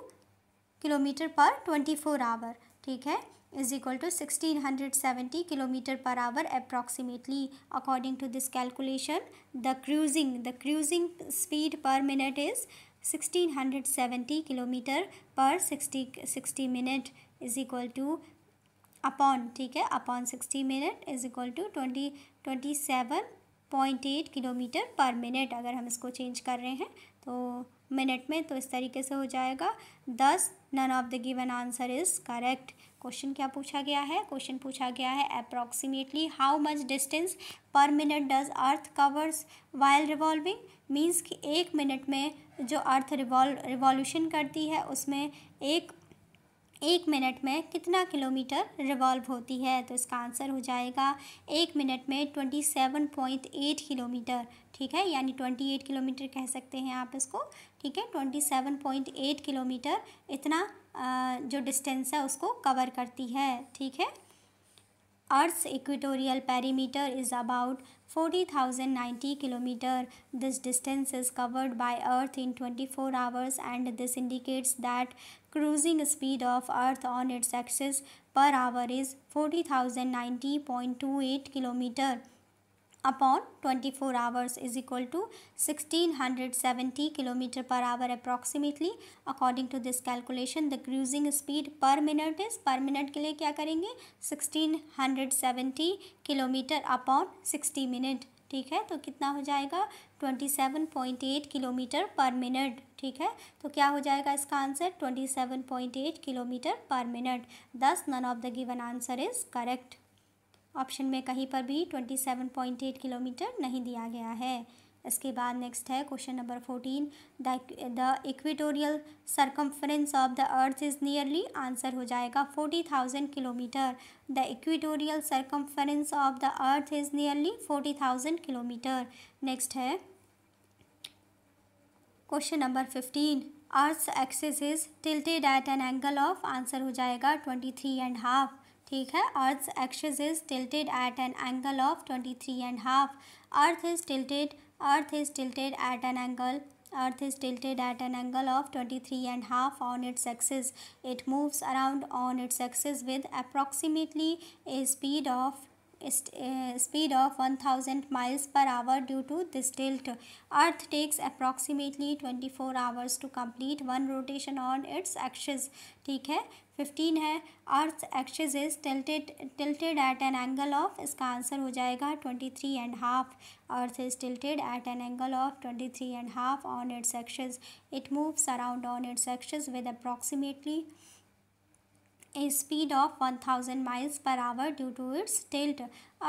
kilometre per 24 hour. ठीक है, is equal to 1670 kilometre per hour approximately. According to this calculation the cruising speed per minute is 1670 kilometre per 60 minute is equal to upon, ठीक है, upon 60 minute is equal to 27.8 kilometre per minute. अगर हम इसको change कर रहे हैं तो minute में, तो इस तरीके से हो जाएगा. 10 none of the given answer is correct. Question क्या पूछा गया है? क्वेश्चन पूछा गया है approximately how much distance per minute does earth covers while revolving. Means कि 1 मिनट में जो अर्थ रिवॉल्यूशन करती है उसमें एक मिनट में कितना किलोमीटर रिवॉल्व होती है. तो इसका आंसर हो जाएगा 1 मिनट में 27.8 किलोमीटर. ठीक है, यानी 28 किलोमीटर कह सकते हैं आप इसको. ठीक है, 27.8 किलोमीटर इतना जो डिस्टेंस है उसको कवर करती है. ठीक है, Earth's equatorial perimeter is about 40,090 kilometer. This distance is covered by Earth in 24 hours and this indicates that cruising speed of Earth on its axis per hour is 40,090.28 kilometer upon 24 hours is equal to 1670 km per hour approximately. According to this calculation, the cruising speed per minute is, per minute के लिए क्या करेंगे, 1670 kilometre upon 60 minute. ठीक है, तो कितना हो जाएगा, 27.8 किलोमीटर पर मिनट. ठीक है, तो क्या हो जाएगा इसका answer, 27.8 kilometre per minute. Thus none of the given answer is correct. Option में कहीं पर भी 27.8 किलोमीटर नहीं दिया गया है. इसके बाद नेक्स्ट है question number 14. The equatorial circumference of the earth is nearly, answer हो जाएगा 40,000 kilometre. The equatorial circumference of the earth is nearly 40,000 kilometre. Next है question number 15. Earth's axis is tilted at an angle of, answer हो जाएगा 23.5. ठीक है, earth's axis is tilted at an angle of 23.5. Earth is tilted at an angle, earth is tilted at an angle of 23.5 on its axis. It moves around on its axis with approximately a speed of 1000 miles per hour. Due to this tilt, earth takes approximately 24 hours to complete one rotation on its axis. ठीक है, 15 है, earth axis is tilted at an angle of, इसका answer हो जाएगा 23.5. Earth is tilted at an angle of 23.5 on its axis. It moves around on its axis with approximately a speed of 1000 miles per hour. Due to its tilt,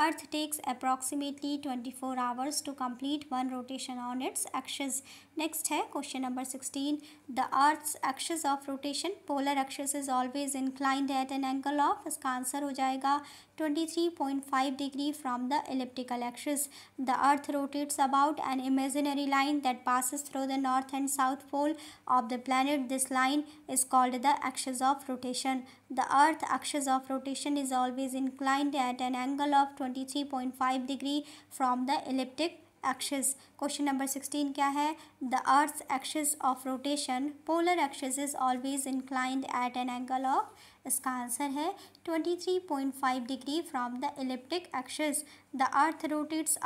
earth takes approximately 24 hours to complete one rotation on its axis. Next है question number 16. The earth's axis of rotation, polar axis, is always inclined at an angle of, इसका answer हो जाएगा 23.5 degree from the elliptical axis. The earth rotates about an imaginary line that passes through the north and south pole of the planet. This line is called the axis of rotation. The earth axis of rotation is always inclined at an angle of 23.5 degree from the elliptic axis. Question number 16 क्या है, the earth axis of rotation, polar axis is always inclined at an angle of, इसका answer है 23.5 degree from the elliptic axis. The earth rotates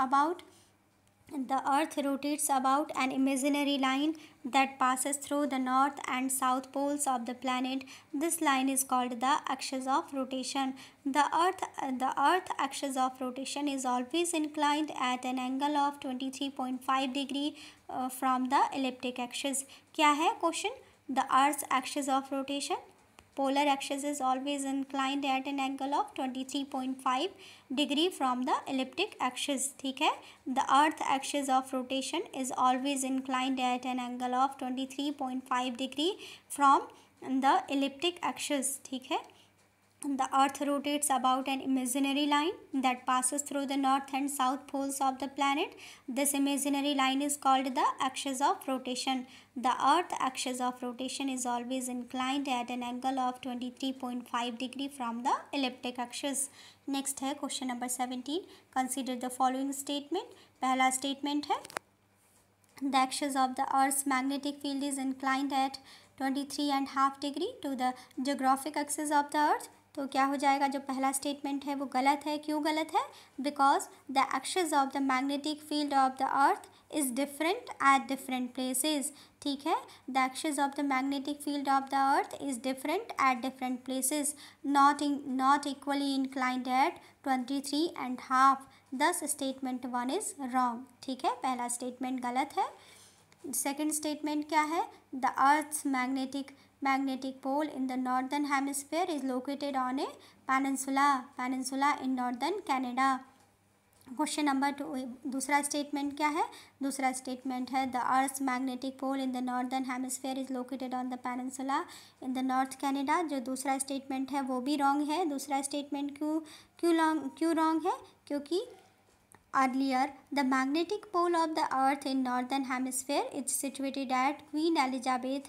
about an imaginary line that passes through the north and south poles of the planet. This line is called the axis of rotation. The earth axis of rotation is always inclined at an angle of 23.5 degree from the elliptic axis. क्या है question, the earth's axis of rotation, polar axis is always inclined at an angle of 23.5 degree from the elliptic axis. ठीक है, the earth axis of rotation is always inclined at an angle of 23.5 degree from the elliptic axis. ठीक है, the earth rotates about an imaginary line that passes through the north and south poles of the planet. This imaginary line is called the axis of rotation. The earth axis of rotation is always inclined at an angle of 23.5 degree from the elliptic axis. Next है question number 17. Consider the following statement. पहला statement है, the axis of the earth's magnetic field is inclined at 23.5 degree to the geographic axis of the earth. तो क्या हो जाएगा, जो पहला statement है वो गलत है. क्यों गलत है, because the axis of the magnetic field of the earth is different at different places. ठीक है, the axis of the magnetic field of the earth is different at different places, not equally inclined at 23.5. Thus statement 1 is wrong. ठीक है, पहला statement गलत है. Second statement क्या है, the earth's magnetic pole in the northern hemisphere is located on a peninsula in northern Canada. Question number 2, दूसरा statement क्या है, दूसरा स्टेटमेंट है the earth's magnetic pole in the northern hemisphere is located on the peninsula in the north Canada. जो दूसरा statement है वो भी रॉन्ग है. दूसरा स्टेटमेंट क्यों रॉन्ग है, क्योंकि earlier the magnetic pole of the earth in northern hemisphere is situated at Queen Elizabeth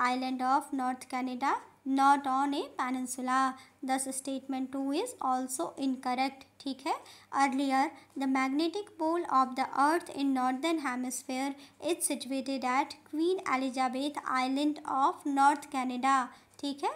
Island of North Canada, not on a peninsula. Thus statement 2 is also incorrect. ठीक है, earlier the magnetic pole of the earth in northern hemisphere is situated at Queen Elizabeth Island of North Canada. ठीक है,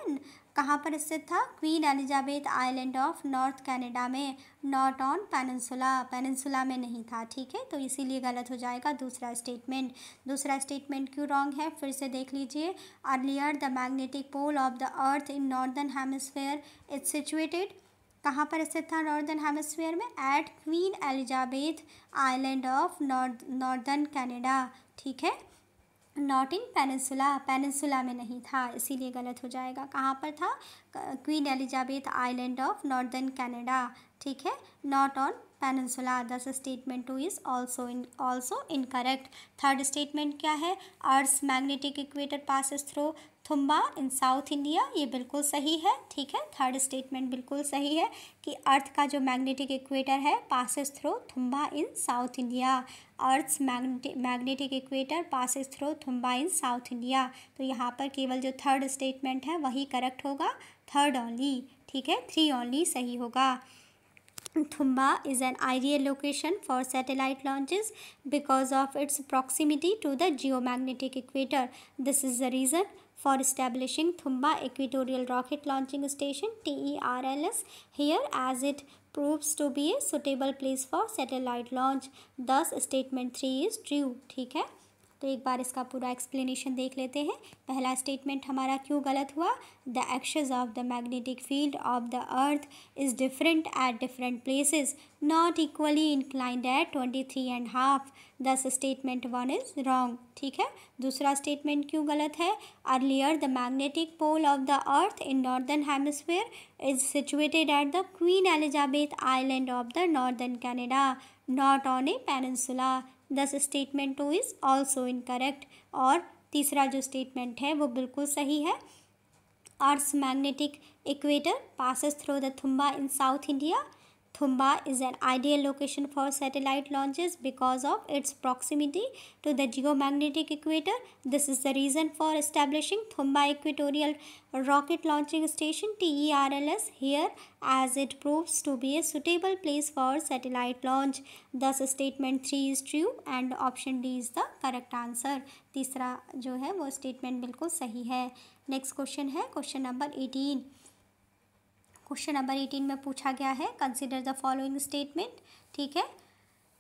कहाँ पर स्थित था? Queen Elizabeth island of north Canada में, not on peninsula, peninsula में नहीं था, ठीक है, तो इसीलिए गलत हो जाएगा दूसरा स्टेटमेंट। दूसरा स्टेटमेंट क्यों रॉन्ग है फिर से देख लीजिए। Earlier the magnetic pole of the earth in northern hemisphere is situated, कहाँ पर स्थित था नॉर्दर्न हेमिस्फेयर में? At Queen Elizabeth island of northern Canada, ठीक है, नॉट इन पेनिनसुला, पेनिनसुला में नहीं था, इसीलिए गलत हो जाएगा। कहाँ पर था? Queen Elizabeth island of northern Canada, ठीक है, not on peninsula. Thus statement 2 is also incorrect. Third statement क्या है? Earth magnetic equator passes through Thumba in south India, ये बिल्कुल सही है, ठीक है, थर्ड स्टेटमेंट बिल्कुल सही है कि अर्थ का जो मैग्नेटिक इक्वेटर है passes through Thumba in south India. Earth's magnetic equator passes through Thumba in south India, तो यहाँ पर केवल जो थर्ड स्टेटमेंट है वही करेक्ट होगा, थर्ड ओनली, ठीक है, 3 ओनली सही होगा। Thumba is an ideal location for satellite launches because of its proximity to the geomagnetic equator. This is the reason for establishing Thumba Equatorial Rocket Launching Station (TERLS) here, as it proves to be a suitable place for satellite launch. Thus, statement 3 is true. ठीक है, तो एक बार इसका पूरा explanation देख लेते हैं। पहला स्टेटमेंट हमारा क्यों गलत हुआ? The axis of the magnetic field of the earth is different at different places, not equally inclined at 23.5। Thus statement 1 is wrong, ठीक है। दूसरा स्टेटमेंट क्यों गलत है? Earlier the magnetic pole of the earth in northern hemisphere is situated at the Queen Elizabeth island of the northern Canada, not on a peninsula. Thus statement 2 is also incorrect. और तीसरा जो statement है वो बिल्कुल सही है। Earth magnetic equator passes through the Thumba in south India. Thumba is an ideal location for satellite launches because of its proximity to the geomagnetic equator. This is the reason for establishing Thumba Equatorial Rocket Launching Station (TERLS) here, as it proves to be a suitable place for satellite launch. Thus, statement 3 is true and option D is the correct answer. तीसरा जो है वो statement बिल्कुल सही है। Next question है question number 18। Question number 18 में पूछा गया है कंसिडर द फॉलोइंग स्टेटमेंट, ठीक है,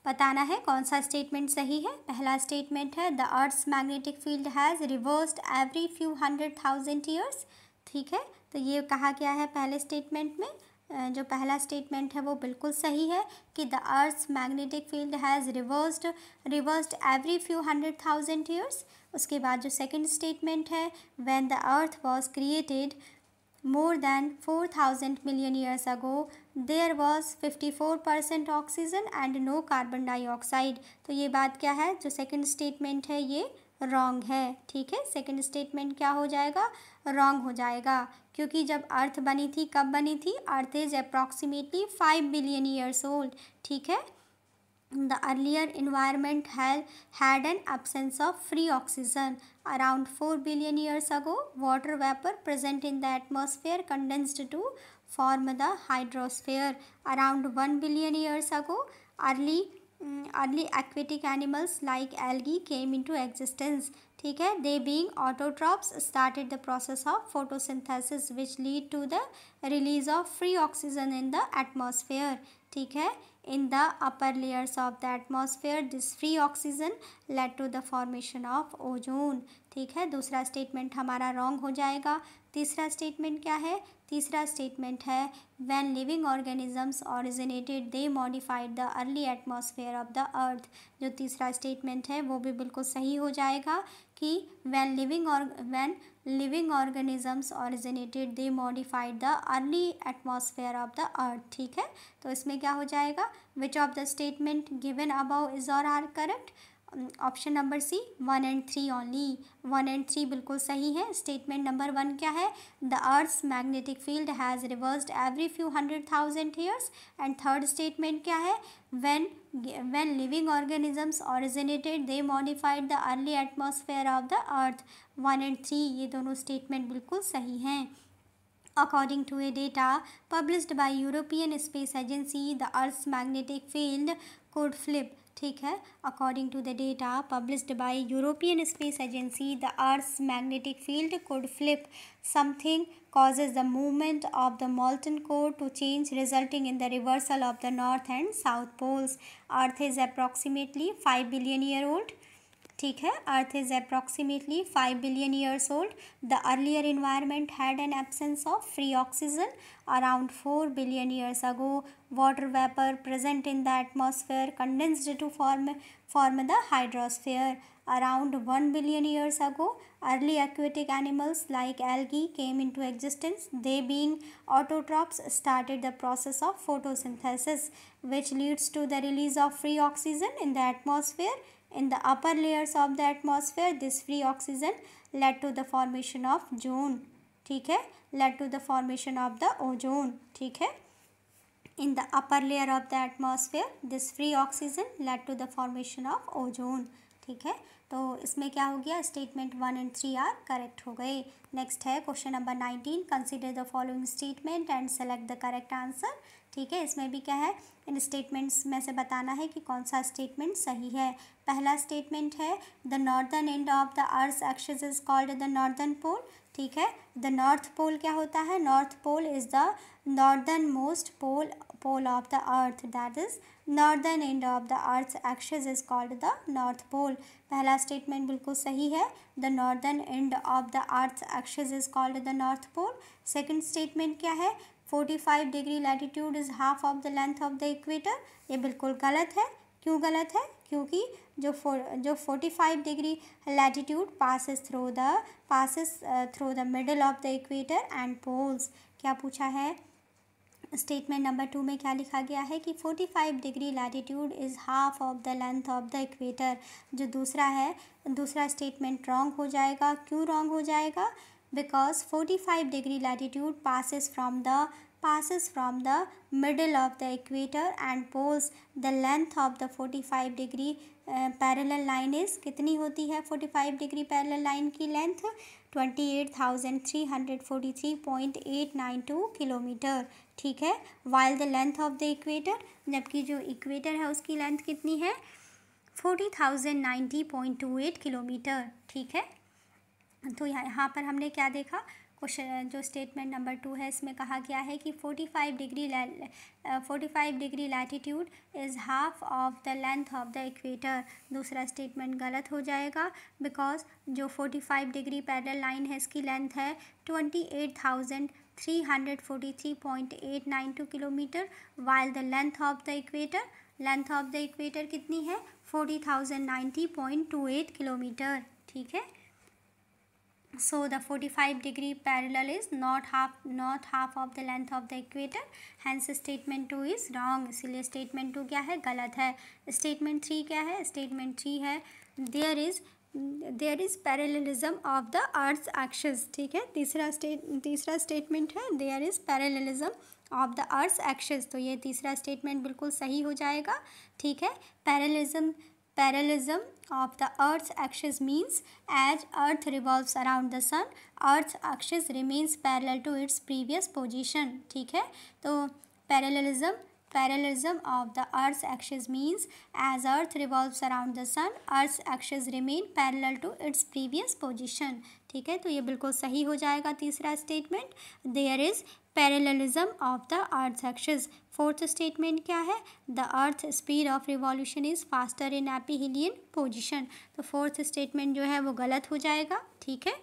बताना है कौन सा स्टेटमेंट सही है। पहला स्टेटमेंट है the earth's magnetic field has reversed every few 100,000 years, ठीक है, तो ये कहा गया है पहले स्टेटमेंट में। जो पहला स्टेटमेंट है वो बिल्कुल सही है कि the earth's magnetic field has reversed every few 100,000 years. उसके बाद जो सेकंड स्टेटमेंट है when the earth was created more than 4,000 million years ago, there was 54% oxygen and no carbon dioxide। तो ये बात क्या है? जो सेकंड स्टेटमेंट है ये रॉन्ग है, ठीक है, सेकंड स्टेटमेंट क्या हो जाएगा? रॉन्ग हो जाएगा, क्योंकि जब अर्थ बनी थी, कब बनी थी? अर्थ is approximately 5 billion years old, ठीक है। The earlier environment had an absence of free oxygen. Around 4 billion years ago, water vapor present in the atmosphere condensed to form the hydrosphere. Around 1 billion years ago, early aquatic animals like algae came into existence. ठीक है, they being autotrophs started the process of photosynthesis which lead to the release of free oxygen in the atmosphere, ठीक है। In the upper layers of the atmosphere, this free oxygen led to the formation of ozone, ठीक है। दूसरा statement हमारा wrong हो जाएगा। तीसरा statement क्या है? तीसरा स्टेटमेंट है when living organisms originated they modified the early atmosphere of the earth। जो तीसरा स्टेटमेंट है वो भी बिल्कुल सही हो जाएगा कि when living organisms originated they modified the early atmosphere of the earth, ठीक है, तो इसमें क्या हो जाएगा? which of the statement given above is or are correct? Option number C 1 and 3 only. 1 and 3 बिल्कुल सही है। स्टेटमेंट नंबर 1 क्या है? The earth's magnetic field has reversed every few 100,000 years. And third statement क्या है? when living organisms originated they modified the early atmosphere of the earth। 1 and 3 ये दोनों statement बिल्कुल सही हैं। According to a data published by European Space Agency, the Earth's magnetic field could flip ठीक है, according to the data published by European space agency the earth's magnetic field could flip something causes the movement of the molten core to change, resulting in the reversal of the north and south poles. Earth is approximately 5 billion year old. ठीक है, earth is approximately 5 billion years old. The earlier environment had an absence of free oxygen. Around 4 billion years ago water vapour present in the atmosphere condensed to form the hydrosphere. Around 1 billion years ago, early aquatic animals like algae came into existence. They, being autotrophs, started the process of photosynthesis, which leads to the release of free oxygen in the atmosphere. In the upper layers of the atmosphere, this free oxygen led to the formation of ozone. ठीक है, led to the formation of the ozone. ठीक है, in the upper layer of the atmosphere, this free oxygen led to the formation of ozone. ठीक है, तो इसमें क्या हो गया, स्टेटमेंट 1 and 3 आर करेक्ट हो गए. नेक्स्ट है question number 19. Consider the following statement and select the correct answer. ठीक है, इसमें भी क्या है, इन स्टेटमेंट्स में से बताना है कि कौन सा स्टेटमेंट सही है. पहला स्टेटमेंट है the northern end of the earth axis is called the northern pole. ठीक है, द नॉर्थ पोल क्या होता है, north pole is the northern most pole of the earth, that is northern end of the earth axis is called the north pole. पहला statement बिल्कुल सही है, the northern end of the earth axis is called the north pole. Second statement क्या है, 45 degree latitude is half of the length of the equator. ये बिल्कुल गलत है. क्यों गलत है, क्योंकि जो 45 degree latitude passes through the middle of the equator and poles. क्या पूछा है, स्टेटमेंट नंबर 2 में क्या लिखा गया है कि 45 degree latitude is half of the length of the equator. जो दूसरा है, दूसरा स्टेटमेंट रॉन्ग हो जाएगा. क्यों रॉन्ग हो जाएगा, because 45 degree latitude passes from the middle of the equator and poles. The length of the 45 degree parallel line is कितनी होती है, 45 डिग्री पैरेलल लाइन की लेंथ 28,343.892 किलोमीटर. ठीक है, while the length of the equator, जबकि जो equator है उसकी लेंथ कितनी है, 40,090.28 किलोमीटर. ठीक है, तो यहाँ पर हमने क्या देखा, क्वेश्चन जो स्टेटमेंट नंबर 2 है इसमें कहा गया है कि 45 degree latitude is half of the length of the equator. दूसरा स्टेटमेंट गलत हो जाएगा, बिकॉज जो 45 डिग्री पैरेलल लाइन है इसकी लेंथ है 28,343.892 kilometre, while the length of the equator कितनी है, 40,090.28 किलोमीटर. ठीक है, so the 45 degree parallel is not half of the length of the equator, hence statement 2 is wrong. इसलिए statement 2 क्या है, गलत है. statement 3 क्या है, statement 3 है there is parallelism of the earth's axis. ठीक है, तीसरा statement है there is parallelism of the earth's axis. तो ये तीसरा statement बिल्कुल सही हो जाएगा. ठीक है, parallelism of the earth's axis means as earth revolves around the sun, earth's axis remains parallel to its previous position. ठीक है, तो parallelism of the earth's axis means as earth revolves around the sun, earth's axis remain parallel to its previous position. ठीक है, तो ये बिल्कुल सही हो जाएगा तीसरा statement, there is parallelism of the earth's axis. Fourth statement क्या है, the earth speed of revolution is faster in aphelion position. तो फोर्थ स्टेटमेंट जो है वो गलत हो जाएगा. ठीक है,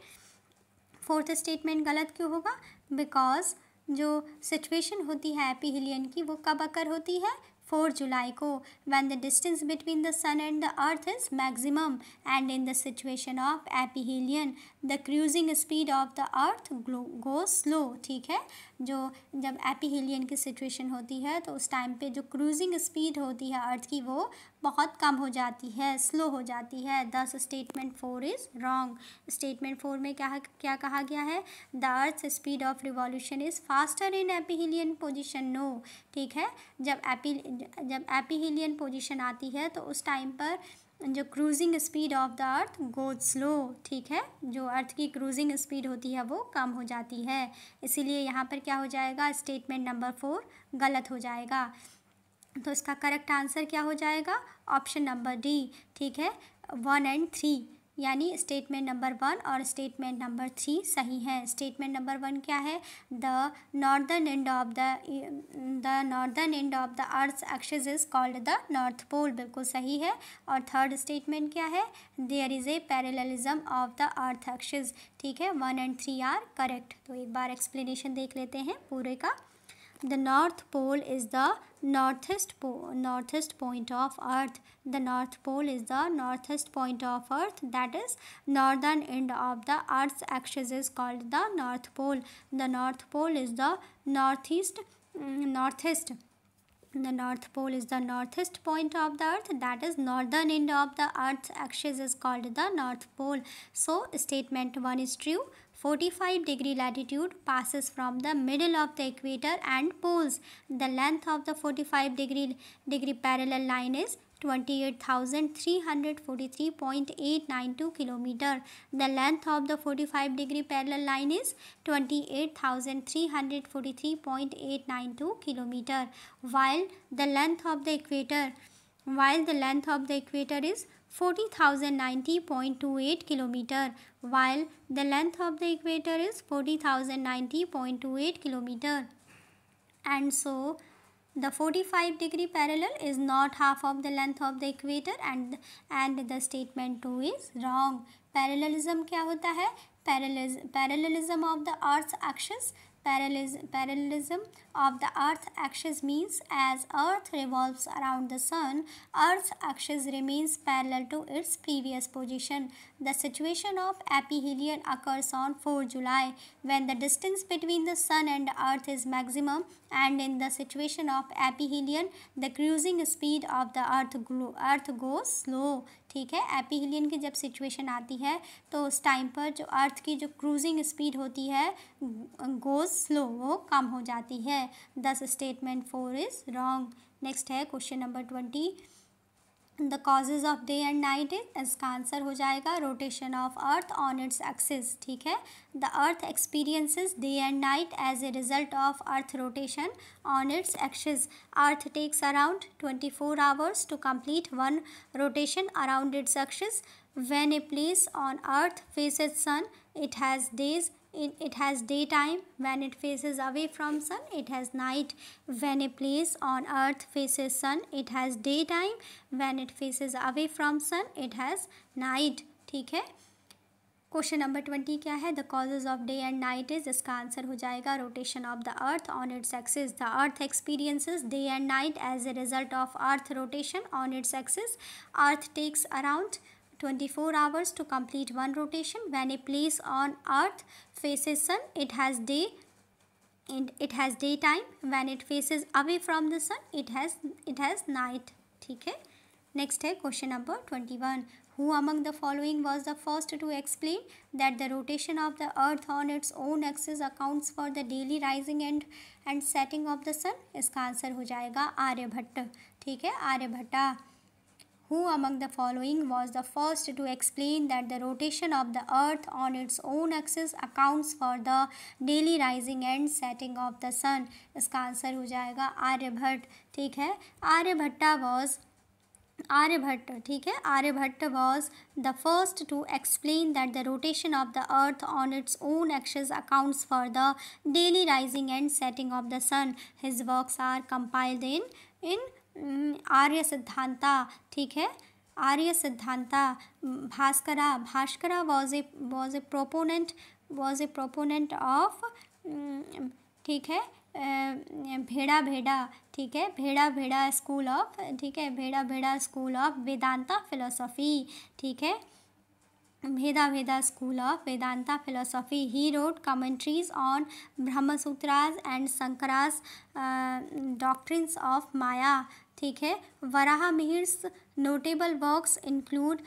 फोर्थ स्टेटमेंट गलत क्यों होगा, बिकॉज जो सिचुएशन होती है एपीहिलियन की वो कब अकर होती है, 4 जुलाई को, when the distance between the sun and the earth is maximum, and in the situation of aphelion the cruising speed of the earth goes slow. ठीक है, जो जब एपीहिलियन की सिचुएशन होती है तो उस टाइम पे जो क्रूजिंग स्पीड होती है अर्थ की वो बहुत कम हो जाती है, स्लो हो जाती है. Thus statement 4 is wrong. Statement 4 में क्या कहा गया है, the earth speed of revolution is faster in aphelion position. No, ठीक है, जब एपीहिलियन पोजीशन आती है तो उस टाइम पर जो cruising speed of the earth goes slow. ठीक है, जो अर्थ की क्रूजिंग स्पीड होती है वो कम हो जाती है. इसीलिए यहाँ पर क्या हो जाएगा, स्टेटमेंट नंबर 4 गलत हो जाएगा. तो इसका करेक्ट आंसर क्या हो जाएगा? ऑप्शन नंबर डी, ठीक है, 1 एंड 3, यानी स्टेटमेंट नंबर 1 और स्टेटमेंट नंबर 3 सही है। स्टेटमेंट नंबर 1 क्या है? The northern end of the earth axis is called the north pole, बिल्कुल सही है। और थर्ड स्टेटमेंट क्या है? There is a parallelism of the earth axis, ठीक है, 1 एंड 3 आर करेक्ट। तो एक बार एक्सप्लेनेशन देख लेते हैं पूरे का। The North Pole is the northest point of Earth. The North Pole is the northest point of Earth. That is, northern end of the Earth's axis is called the North Pole. The North Pole is the northeast. The North Pole is the northest point of the Earth. That is, northern end of the Earth's axis is called the North Pole. So, statement 1 is true. 45-degree latitude passes from the middle of the equator and poles. The length of the 45-degree parallel line is 28,343.892 kilometer. The length of the 45-degree parallel line is 28,343.892 kilometer. While the length of the equator is 40,090.28 kilometer. While the length of the equator is 40,090.28 kilometer. And so the 45-degree parallel is not half of the length of the equator, and the statement 2 is wrong. Parallelism क्या होता है? Parallelism of the Earth's axis. Parallelism of the Earth's axis means as Earth revolves around the Sun, Earth's axis remains parallel to its previous position. The situation of aphelion occurs on 4 July when the distance between the Sun and Earth is maximum, and in the situation of aphelion the cruising speed of the Earth goes slow. ठीक है, aphelion की जब situation आती है तो उस time पर जो अर्थ की जो क्रूजिंग स्पीड होती है गोज स्लो, वो कम हो जाती है। Thus statement 4 is wrong. Next है question number 20। The causes of day and night is, इसका आंसर हो जाएगा rotation of earth on its axis, ठीक है। The earth experiences day and night as a result of earth rotation on its axis. Earth takes around 24 hours to complete one rotation around its axis. When a place on earth faces sun, it has daytime. When it faces away from sun, it has night. When a place on earth faces sun, it has daytime. When it faces away from sun, it has night, ठीक है। Question number 20 क्या है? The causes of day and night is, इसका answer हो जाएगा rotation of the earth on its axis. The earth experiences day and night as a result of earth rotation on its axis. Earth takes around 24 hours to complete one rotation. When a place on earth faces sun, it has daytime. When it faces away from the sun, it has night, ठीक है। Next है question number 21। Who among the following was the first to explain that the rotation of the earth on its own axis accounts for the daily rising and setting of the sun? इसका answer हो जाएगा आर्यभट्ट, ठीक है, Aryabhatta. Who among the following was the first to explain that the rotation of the earth on its own axis accounts for the daily rising and setting of the sun? इसका answer हो जाएगा आर्यभट्ट, ठीक है। ठीक है, Aryabhata was the first to explain that the rotation of the earth on its own axis accounts for the daily rising and setting of the sun. His works are compiled in आर्य सिद्धांता, ठीक है, आर्य Siddhanta. Bhaskara was a proponent of, ठीक है, भेड़ा, ठीक है, भेड़ा school of, ठीक है, भेड़ा स्कूल ऑफ वेदांता फिलोसॉफी, ठीक है, Bheda school of Vedanta philosophy. He wrote commentaries on Brahmasutras and Shankara's doctrines of maya, ठीक है। Varaha Mihir's notable works include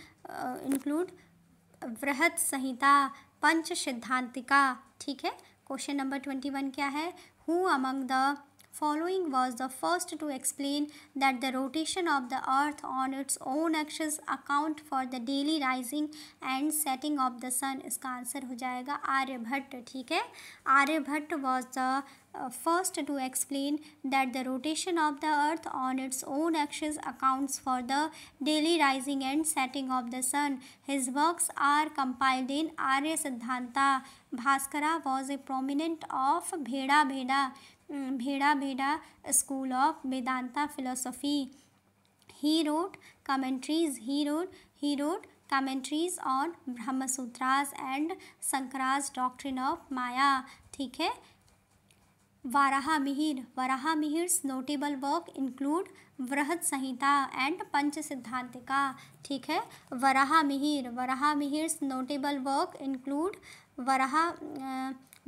Brihat Samhita, पंच सिद्धांतिका, ठीक है। क्वेश्चन नंबर 21 क्या है? Who among the following was the first to explain that the rotation of the earth on its own axis account for the daily rising and setting of the sun? इसका answer हो जाएगा आर्यभट्ट। ठीक है, Aryabhata was the first to explain that the rotation of the earth on its own axis accounts for the daily rising and setting of the sun. His works are compiled in Arya Siddhanta. Bhaskara was a prominent of Bheda school of Vedanta philosophy. He wrote commentaries on Brahma Sutras and Shankara's doctrine of Maya. ठीक है, Varahamihir's notable work include वृहद संहिता and punch Siddhantika. ठीक है, वराहमिहिर्स notable work include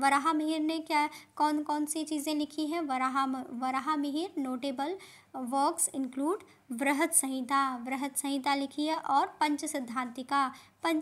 Varahamihira ने क्या कौन कौन सी चीज़ें लिखी हैं? वराहमिहिर नोटेबल वर्क्स इंक्लूड वृहद संहिता लिखी है, और पंच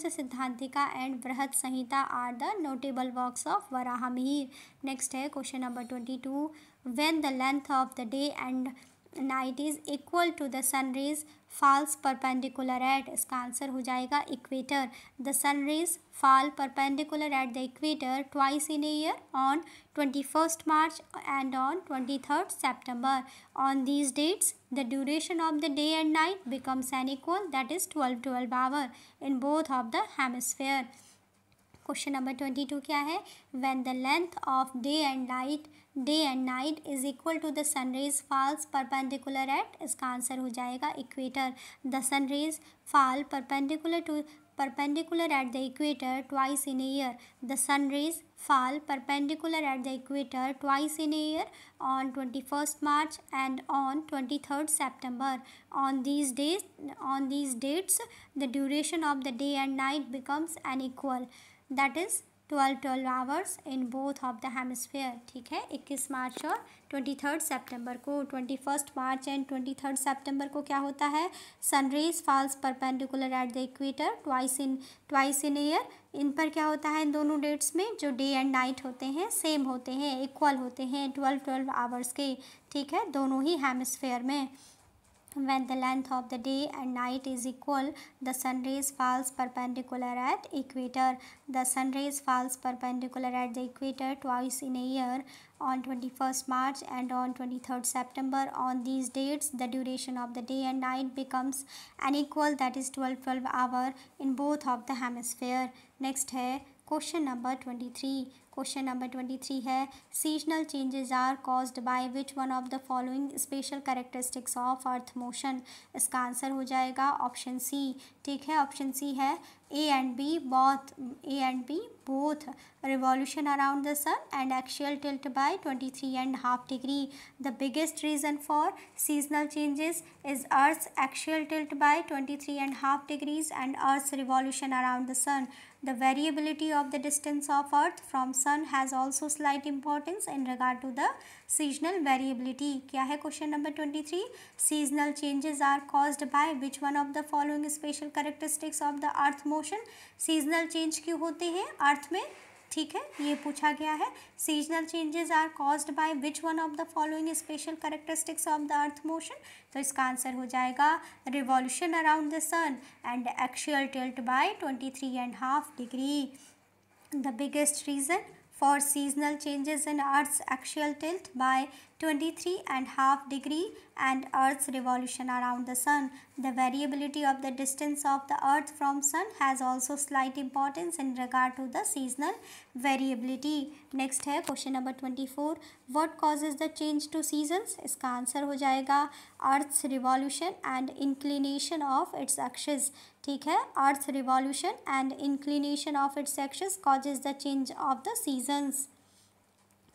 Siddhantika and Vrihad Samhita are the notable works of Varahamihira. Next है question number 22। When the length of the day and night is equal to the sun rays falls perpendicular at, इसका आंसर हो जाएगा equator. The sun rays fall perpendicular at the equator twice in a year, on 21st March and on 23rd September. On these dates, the duration of the day and night becomes unequal, that is 12 hour in both of the hemisphere. Question number 22 क्या है? When the length of day and night is equal to the sun rays falls perpendicular at, इसका answer हो जाएगा equator. The sun rays fall perpendicular at the equator twice in a year. The sun rays fall perpendicular at the equator twice in a year, on 21st March and on 23rd September. On these dates, the duration of the day and night becomes unequal, that is 12 hours in both of the hemisphere. ठीक है, 21 मार्च और 23rd सितंबर को, 21st March and 23rd सितंबर को क्या होता है? Sun rays falls perpendicular at the equator twice in year. इन पर क्या होता है? इन दोनों डेट्स में जो डे एंड नाइट होते हैं सेम होते हैं, इक्वल होते हैं 12 आवर्स के। ठीक है, दोनों ही हेमिस्फेयर में। When the length of the day and night is equal, the sun rays falls perpendicular at equator. The sun rays falls perpendicular at the equator twice in a year, on 21st March and on 23rd September. On these dates, the duration of the day and night becomes unequal, that is 12 hour in both of the hemisphere. Next है question number 23। Question number 23 है seasonal changes are caused by which one of the following special characteristics of earth motion, इसका answer हो जाएगा option C. ठीक है, option C है A and B both revolution around the sun and axial tilt by 23.5 degree. The biggest reason for seasonal changes is Earth's axial tilt by 23.5 degrees and Earth's revolution around the sun. The variability of the distance of Earth from sun has also slight importance in regard to the seasonal variability. क्या है question number 23? Seasonal changes are caused by which one of the following special characteristics of the earth motion? seasonal change क्यों होते हैं अर्थ में? ठीक है, ये पूछा गया है। Seasonal changes are caused by which one of the following special characteristics of the earth motion, तो इसका आंसर हो जाएगा revolution around the sun and axial tilt by 23.5 degree. The biggest reason for seasonal changes in Earth's axial tilt by 23.5 degree and Earth's revolution around the sun. The variability of the distance of the Earth from sun has also slight importance in regard to the seasonal variability. Next है question number 24। What causes the change to seasons? इसका answer हो जाएगा Earth's revolution and inclination of its axis. ठीक है, Earth's revolution and inclination of its axis causes the change of the seasons.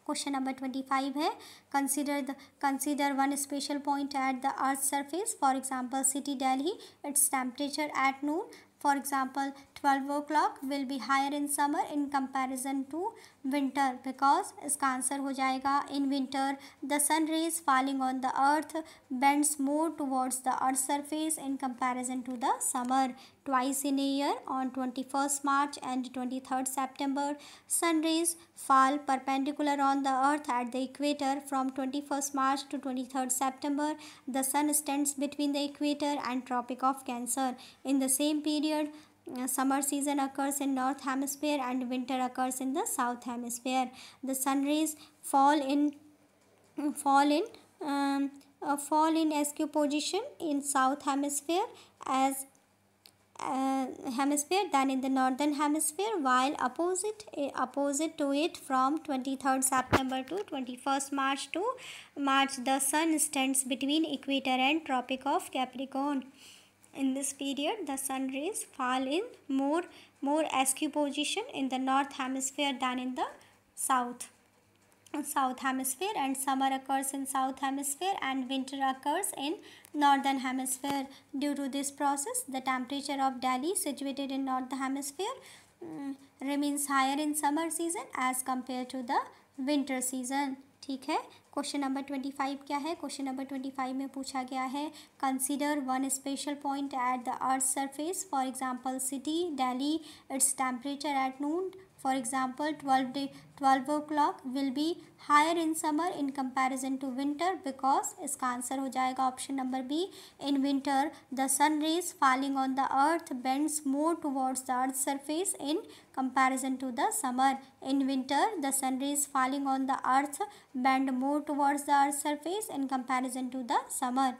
Question number 25 है consider one special point at the Earth's surface. For example, city Delhi, its temperature at noon, for example 12 o'clock, will be higher in summer in comparison to winter, because इसका answer हो जाएगा in winter the sun rays falling on the earth bends more towards the earth surface in comparison to the summer. Twice in a year, on 21st March and 23rd September, sun rays fall perpendicular on the earth at the equator. From 21st March to 23rd September, the sun stands between the equator and Tropic of Cancer. In the same period, summer season occurs in north hemisphere and winter occurs in the south hemisphere. The sun rays fall in fall in fall in askew position in south hemisphere as hemisphere than in the northern hemisphere, while opposite to it from 23rd September to 21st March the sun stands between equator and Tropic of Capricorn. In this period the sun rays fall in more askew position in the north hemisphere than in the south hemisphere, and summer occurs in south hemisphere and winter occurs in northern hemisphere. Due to this process, the temperature of Delhi, situated in northern hemisphere, remains higher in summer season as compared to the winter season. ठीक है. Question number 25 क्या है? Question number 25 में पूछा गया है, consider one special point at the earth surface, for example city Delhi, its temperature at noon, for example 12 o'clock will be higher in summer in comparison to winter, because इसका answer हो जाएगा option number B. in winter the sun rays falling on the earth bends more towards the earth's surface in comparison to the summer. in winter the sun rays falling on the earth bend more towards the earth's surface in comparison to the summer.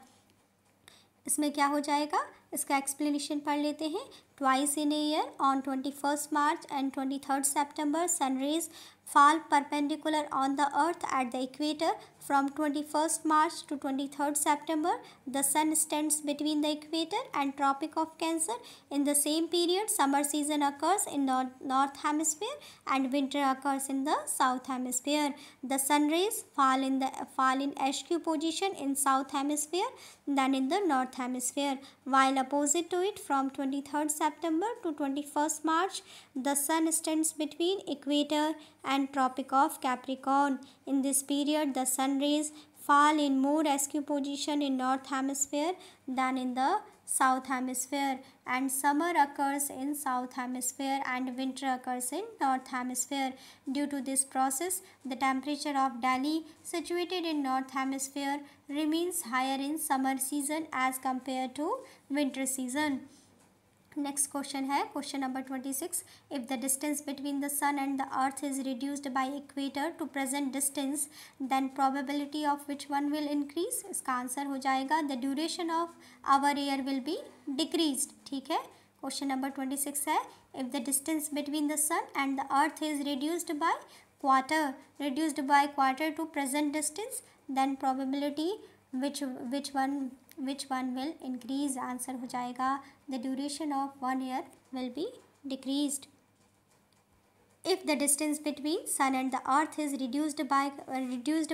इसमें क्या हो जाएगा, इसका explanation पढ़ लेते हैं. Twice in a year, on 21st March and 23rd September, sun rays fall perpendicular on the earth at the equator. From 21st March to 23rd September, the sun stands between the equator and Tropic of Cancer. In the same period, summer season occurs in north hemisphere and winter occurs in the south hemisphere. The sun rays fall in askew position in south hemisphere than in the north hemisphere, while opposite to it from 23rd September to 21st March, the sun stands between equator and Tropic of Capricorn. In this period, the sun rays fall in more askew position in north hemisphere than in the south hemisphere, and summer occurs in south hemisphere and winter occurs in north hemisphere. Due to this process, the temperature of Delhi, situated in north hemisphere, remains higher in summer season as compared to winter season. Next question है question number 26. If the distance between the sun and the earth is reduced by equator to present distance, then probability of which one will increase. इसका answer हो जाएगा the duration of our year will be decreased. ठीक है. Question number 26 है, if the distance between the sun and the earth is reduced by quarter to present distance, then probability which one will increase. Answer हो जाएगा the duration of 1 year will be decreased. If the distance between sun and the earth is reduced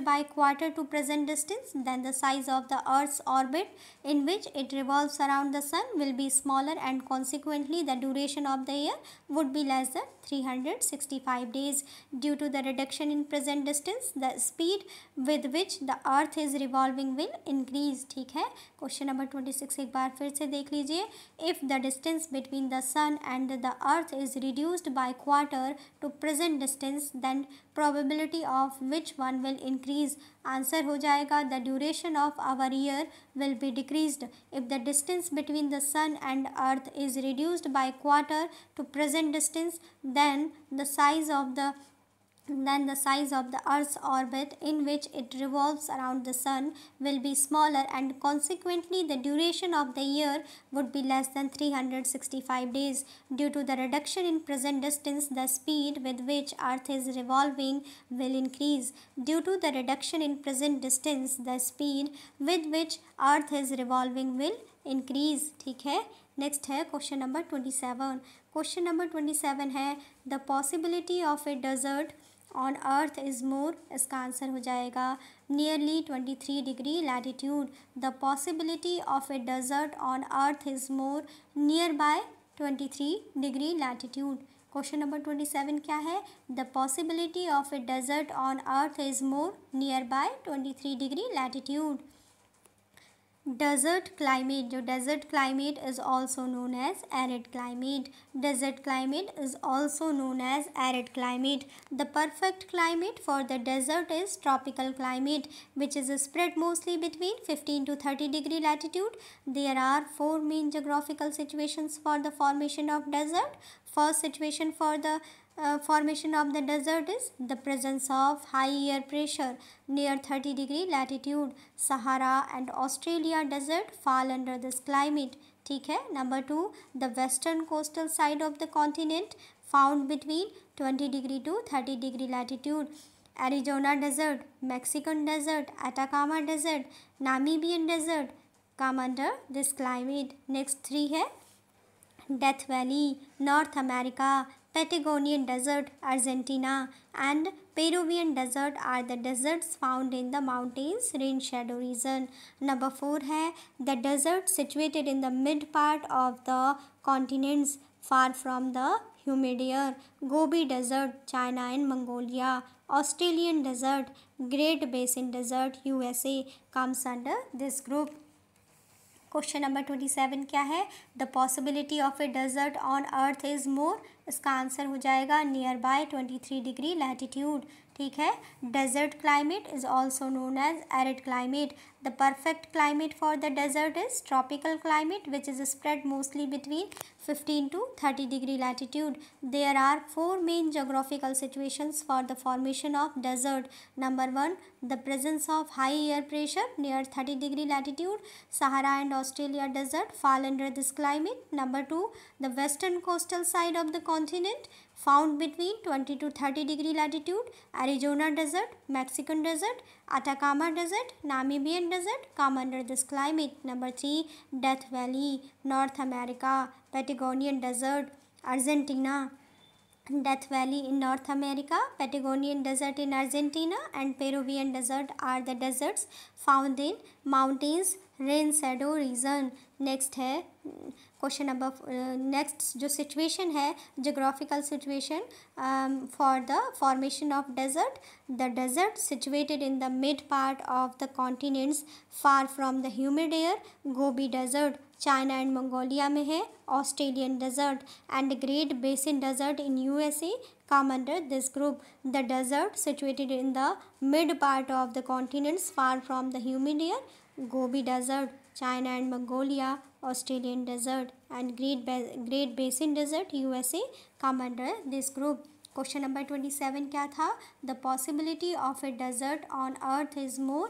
by quarter to present distance, then the size of the earth's orbit in which it revolves around the sun will be smaller, and consequently the duration of the year would be less than 365 days. Due to the reduction in present distance, the speed with which the earth is revolving will increase. ठीक है. Question number 26 एक बार फिर से देख लीजिए. If the distance between the sun and the earth is reduced by quarter to present distance, then probability of which one will increase. Answer हो जाएगा the duration of our year will be decreased. If the distance between the sun and earth is reduced by quarter to present distance, then the size of the earth's orbit in which it revolves around the sun will be smaller, and consequently the duration of the year would be less than 365 days. Due to the reduction in present distance, the speed with which earth is revolving will increase. Due to the reduction in present distance, the speed with which earth is revolving will increase. ठीक है. Next है question number 27. Question number 27 है, the possibility of a desert on earth is more. इसका answer हो जाएगा nearly 23 degree latitude. The possibility of a desert on earth is more near by 23 degree latitude. Question number 27 क्या है? The possibility of a desert on earth is more near by 23 degree latitude. Desert climate, जो desert climate is also known as arid climate. Desert climate is also known as arid climate. The perfect climate for the desert is tropical climate, which is spread mostly between 15 to 30 degree latitude. There are four main geographical situations for the formation of desert. First situation for the formation of the desert is the presence of high air pressure near 30 degree latitude. Sahara and Australia desert fall under this climate. ठीक है. Number 2, the western coastal side of the continent found between 20 degree to 30 degree latitude. Arizona desert, Mexican desert, Atacama desert, Namibian desert come under this climate. Next 3 है Death Valley, North America, Patagonian Desert, Argentina, and Peruvian Desert are the deserts found in the mountains rain shadow region. Number 4 है the desert situated in the mid part of the continents far from the humid air. Gobi Desert, China and Mongolia. Australian Desert, Great Basin Desert, USA comes under this group. Question number 27 क्या है? The possibility of a desert on earth is more. इसका answer हो जाएगा near by 23 degree latitude. ठीक है. Desert climate is also known as arid climate. The perfect climate for the desert is tropical climate which is spread mostly between 15 to 30 degree latitude. There are four main geographical situations for the formation of desert. Number 1, the presence of high air pressure near 30 degree latitude. Sahara and Australia desert fall under this climate. Number 2, the western coastal side of the continent found between 20 to 30 degree latitude. Arizona desert, Mexican desert, Atacama desert, Namibian desert come under this climate. Number 3, Death Valley, North America, Patagonian desert, Argentina. Death Valley in North America, Patagonian desert in Argentina, and Peruvian desert are the deserts found in mountains rain shadow region. Next है question number next जो situation है geographical situation for the formation of desert. The desert situated in the mid part of the continents far from the humid air. Gobi desert China and Mongolia में है. Australian desert and great basin desert in USA come under this group. The desert situated in the mid part of the continents far from the humid air. Gobi Desert, China and Mongolia. Australian Desert and Great Basin Desert, USA come under this group. Question number 27 क्या था? The possibility of a desert on earth is more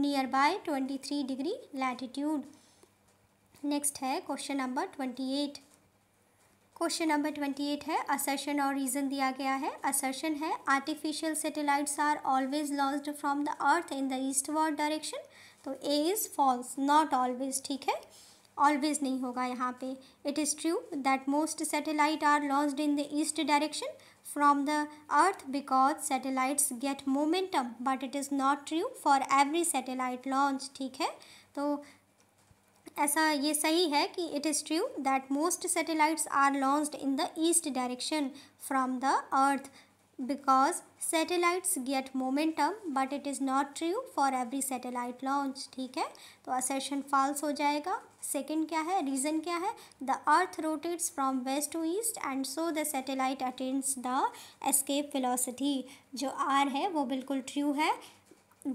nearby 23 degree latitude. Next है question number 28. Question number 28 है assertion और reason दिया गया है. Assertion है artificial satellites are always launched from the earth in the eastward direction. तो A is false, not always. ठीक है, ऑलवेज नहीं होगा यहाँ पे. It is true that most satellite are launched in the east direction from the earth because satellites get momentum, but it is not true for every satellite launch. ठीक है, तो ऐसा ये सही है कि it is true that most satellites are launched in the east direction from the earth because satellites get momentum, but it is not true for every satellite launch. ठीक है, तो असर्शन फॉल्स हो जाएगा. सेकंड क्या है, reason क्या है? The earth rotates from west to east and so the satellite attains the escape velocity. जो आर है वो बिल्कुल ट्रू है.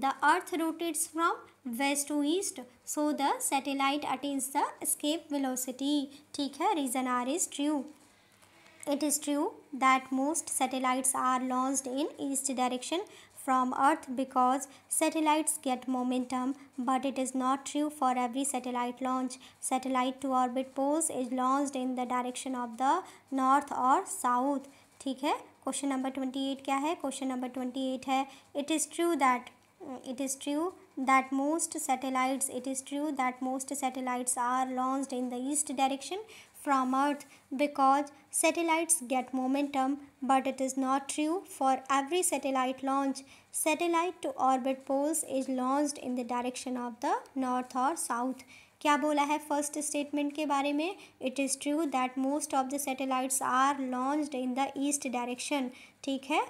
The earth rotates from west to east, so the satellite attains the escape velocity. ठीक है, reason R is true. It is true that most satellites are launched in east direction from earth because satellites get momentum, but it is not true for every satellite launch. Satellite to orbit poles is launched in the direction of the north or south. ठीक है, question number 28 क्या है? Question number 28 है it is true that most satellites are launched in the east direction from earth because satellites get momentum, but it is not true for every satellite launch. Satellite to orbit poles is launched in the direction of the north or south. क्या बोला है first statement के बारे में? It is true that most of the satellites are launched in the east direction, ठीक है,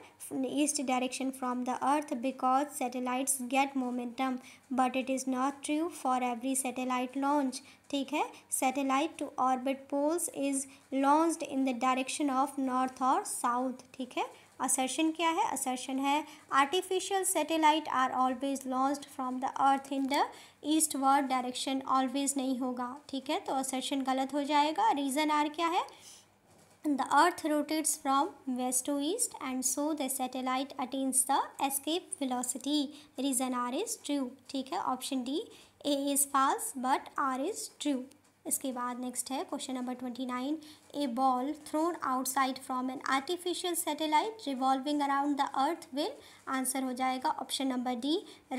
east direction from the earth because satellites get momentum, but it is not true for every satellite launch, ठीक है। Satellite to orbit poles is launched in the direction of north और south, ठीक है। Assertion क्या है? Assertion है artificial satellite are always launched from the earth in the eastward direction, always नहीं होगा, ठीक है, तो असर्शन गलत हो जाएगा। रीज़न आर क्या है? The earth rotates from west to east and so the satellite attains the escape velocity. Reason R is true, ठीक है। Option D A is false but R is true. इसके बाद next है question number 29. A ball thrown outside from an artificial satellite revolving around the earth will, answer हो जाएगा option number D,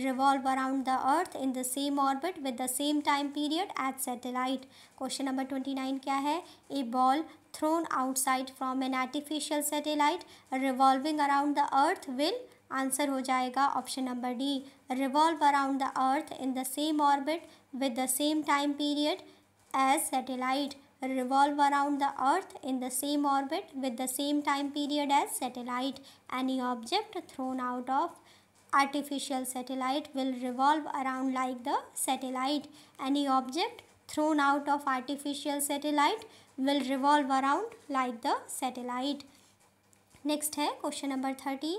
revolve around the earth in the same orbit with the same time period as satellite. Question number 29 क्या है? A ball thrown outside from an artificial satellite revolving around the earth will, answer हो जाएगा option number D, revolve around the earth in the same orbit with the same time period as satellite. Revolve around the earth in the same orbit with the same time period as satellite. Any object thrown out of artificial satellite will revolve around like the satellite. Any object thrown out of artificial satellite will revolve around like the satellite. Next है question number 30.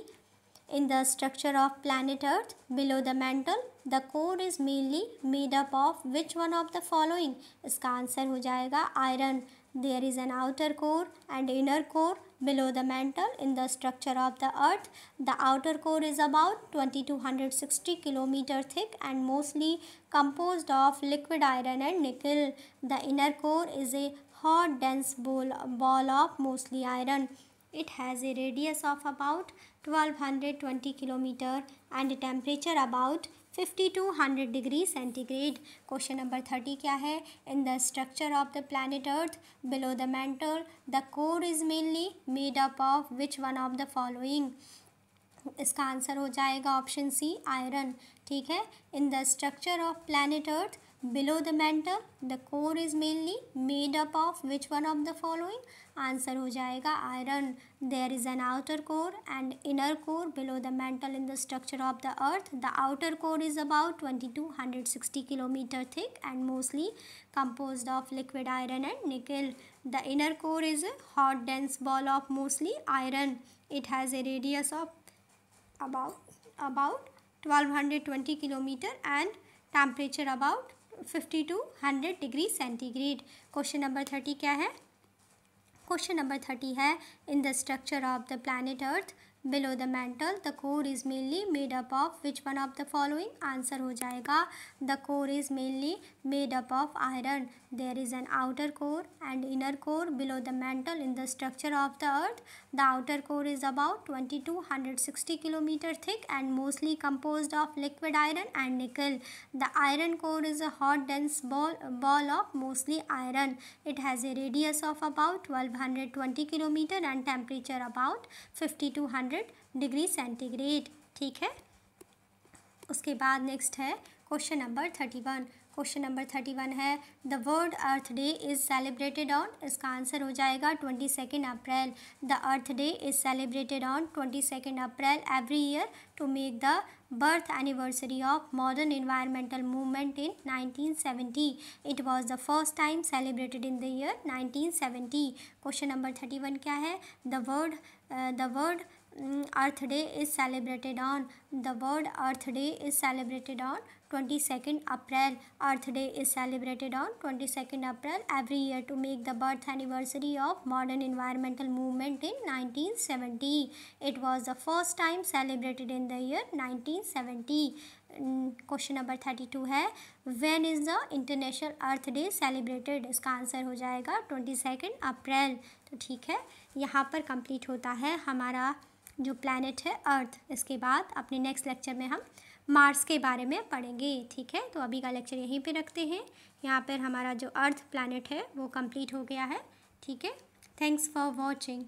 In the structure of planet Earth, below the mantle, the core is mainly made up of which one of the following? इसका answer हो जाएगा iron. There is an outer core and inner core below the mantle in the structure of the Earth. The outer core is about 2260 kilometer thick and mostly composed of liquid iron and nickel. The inner core is a hot, dense ball of mostly iron. It has a radius of about 1220 kilometer and a temperature about 5200 degrees centigrade. Question number 30 क्या है? In the structure of the planet Earth, below the mantle, the core is mainly made up of which one of the following? इसका answer हो जाएगा option C, iron, ठीक है। In the structure of planet earth below the mantle the core is mainly made up of which one of the following? Answer हो जाएगा iron. There is an outer core and inner core below the mantle in the structure of the earth. The outer core is about 2260 kilometre thick and mostly composed of liquid iron and nickel. The inner core is a hot dense ball of mostly iron. It has a radius of about 1220 kilometer and temperature about 5200 degree centigrade. Question number 30 क्या है? Question number 30 है in the structure of the planet Earth below the mantle the core is mainly made up of which one of the following? Answer हो जाएगा the core is mainly made up of iron. There is an outer core and inner core below the mantle in the structure of the earth. The outer core is about 2260 kilometer thick and mostly composed of liquid iron and nickel. The iron core is a hot dense ball of mostly iron. It has a radius of about 1220 kilometer and temperature about 5200 degree centigrade. ठीक है, उसके बाद next है question number 31. Question number 31 है the world earth day is celebrated on. इसका answer हो जाएगा 22 April. The earth day is celebrated on 22 April every year to make the birth anniversary of modern environmental movement in 1970. It was the first time celebrated in the year 1970. Question number 31 क्या है? The word Earth Day is celebrated on. The word Earth Day is celebrated on 22nd April. Earth Day is celebrated on 22nd April every year to make the birth anniversary of modern environmental movement in 1970. It was the first time celebrated in the year 1970. Question number 32 है when is the international earth day celebrated. इसका answer हो जाएगा 22 अप्रैल. तो ठीक है, यहाँ पर complete होता है हमारा जो प्लैनेट है अर्थ. इसके बाद अपने नेक्स्ट लेक्चर में हम मार्स के बारे में पढ़ेंगे. ठीक है, तो अभी का लेक्चर यहीं पे रखते हैं. यहाँ पर हमारा जो अर्थ प्लैनेट है वो कंप्लीट हो गया है. ठीक है, थैंक्स फॉर वॉचिंग.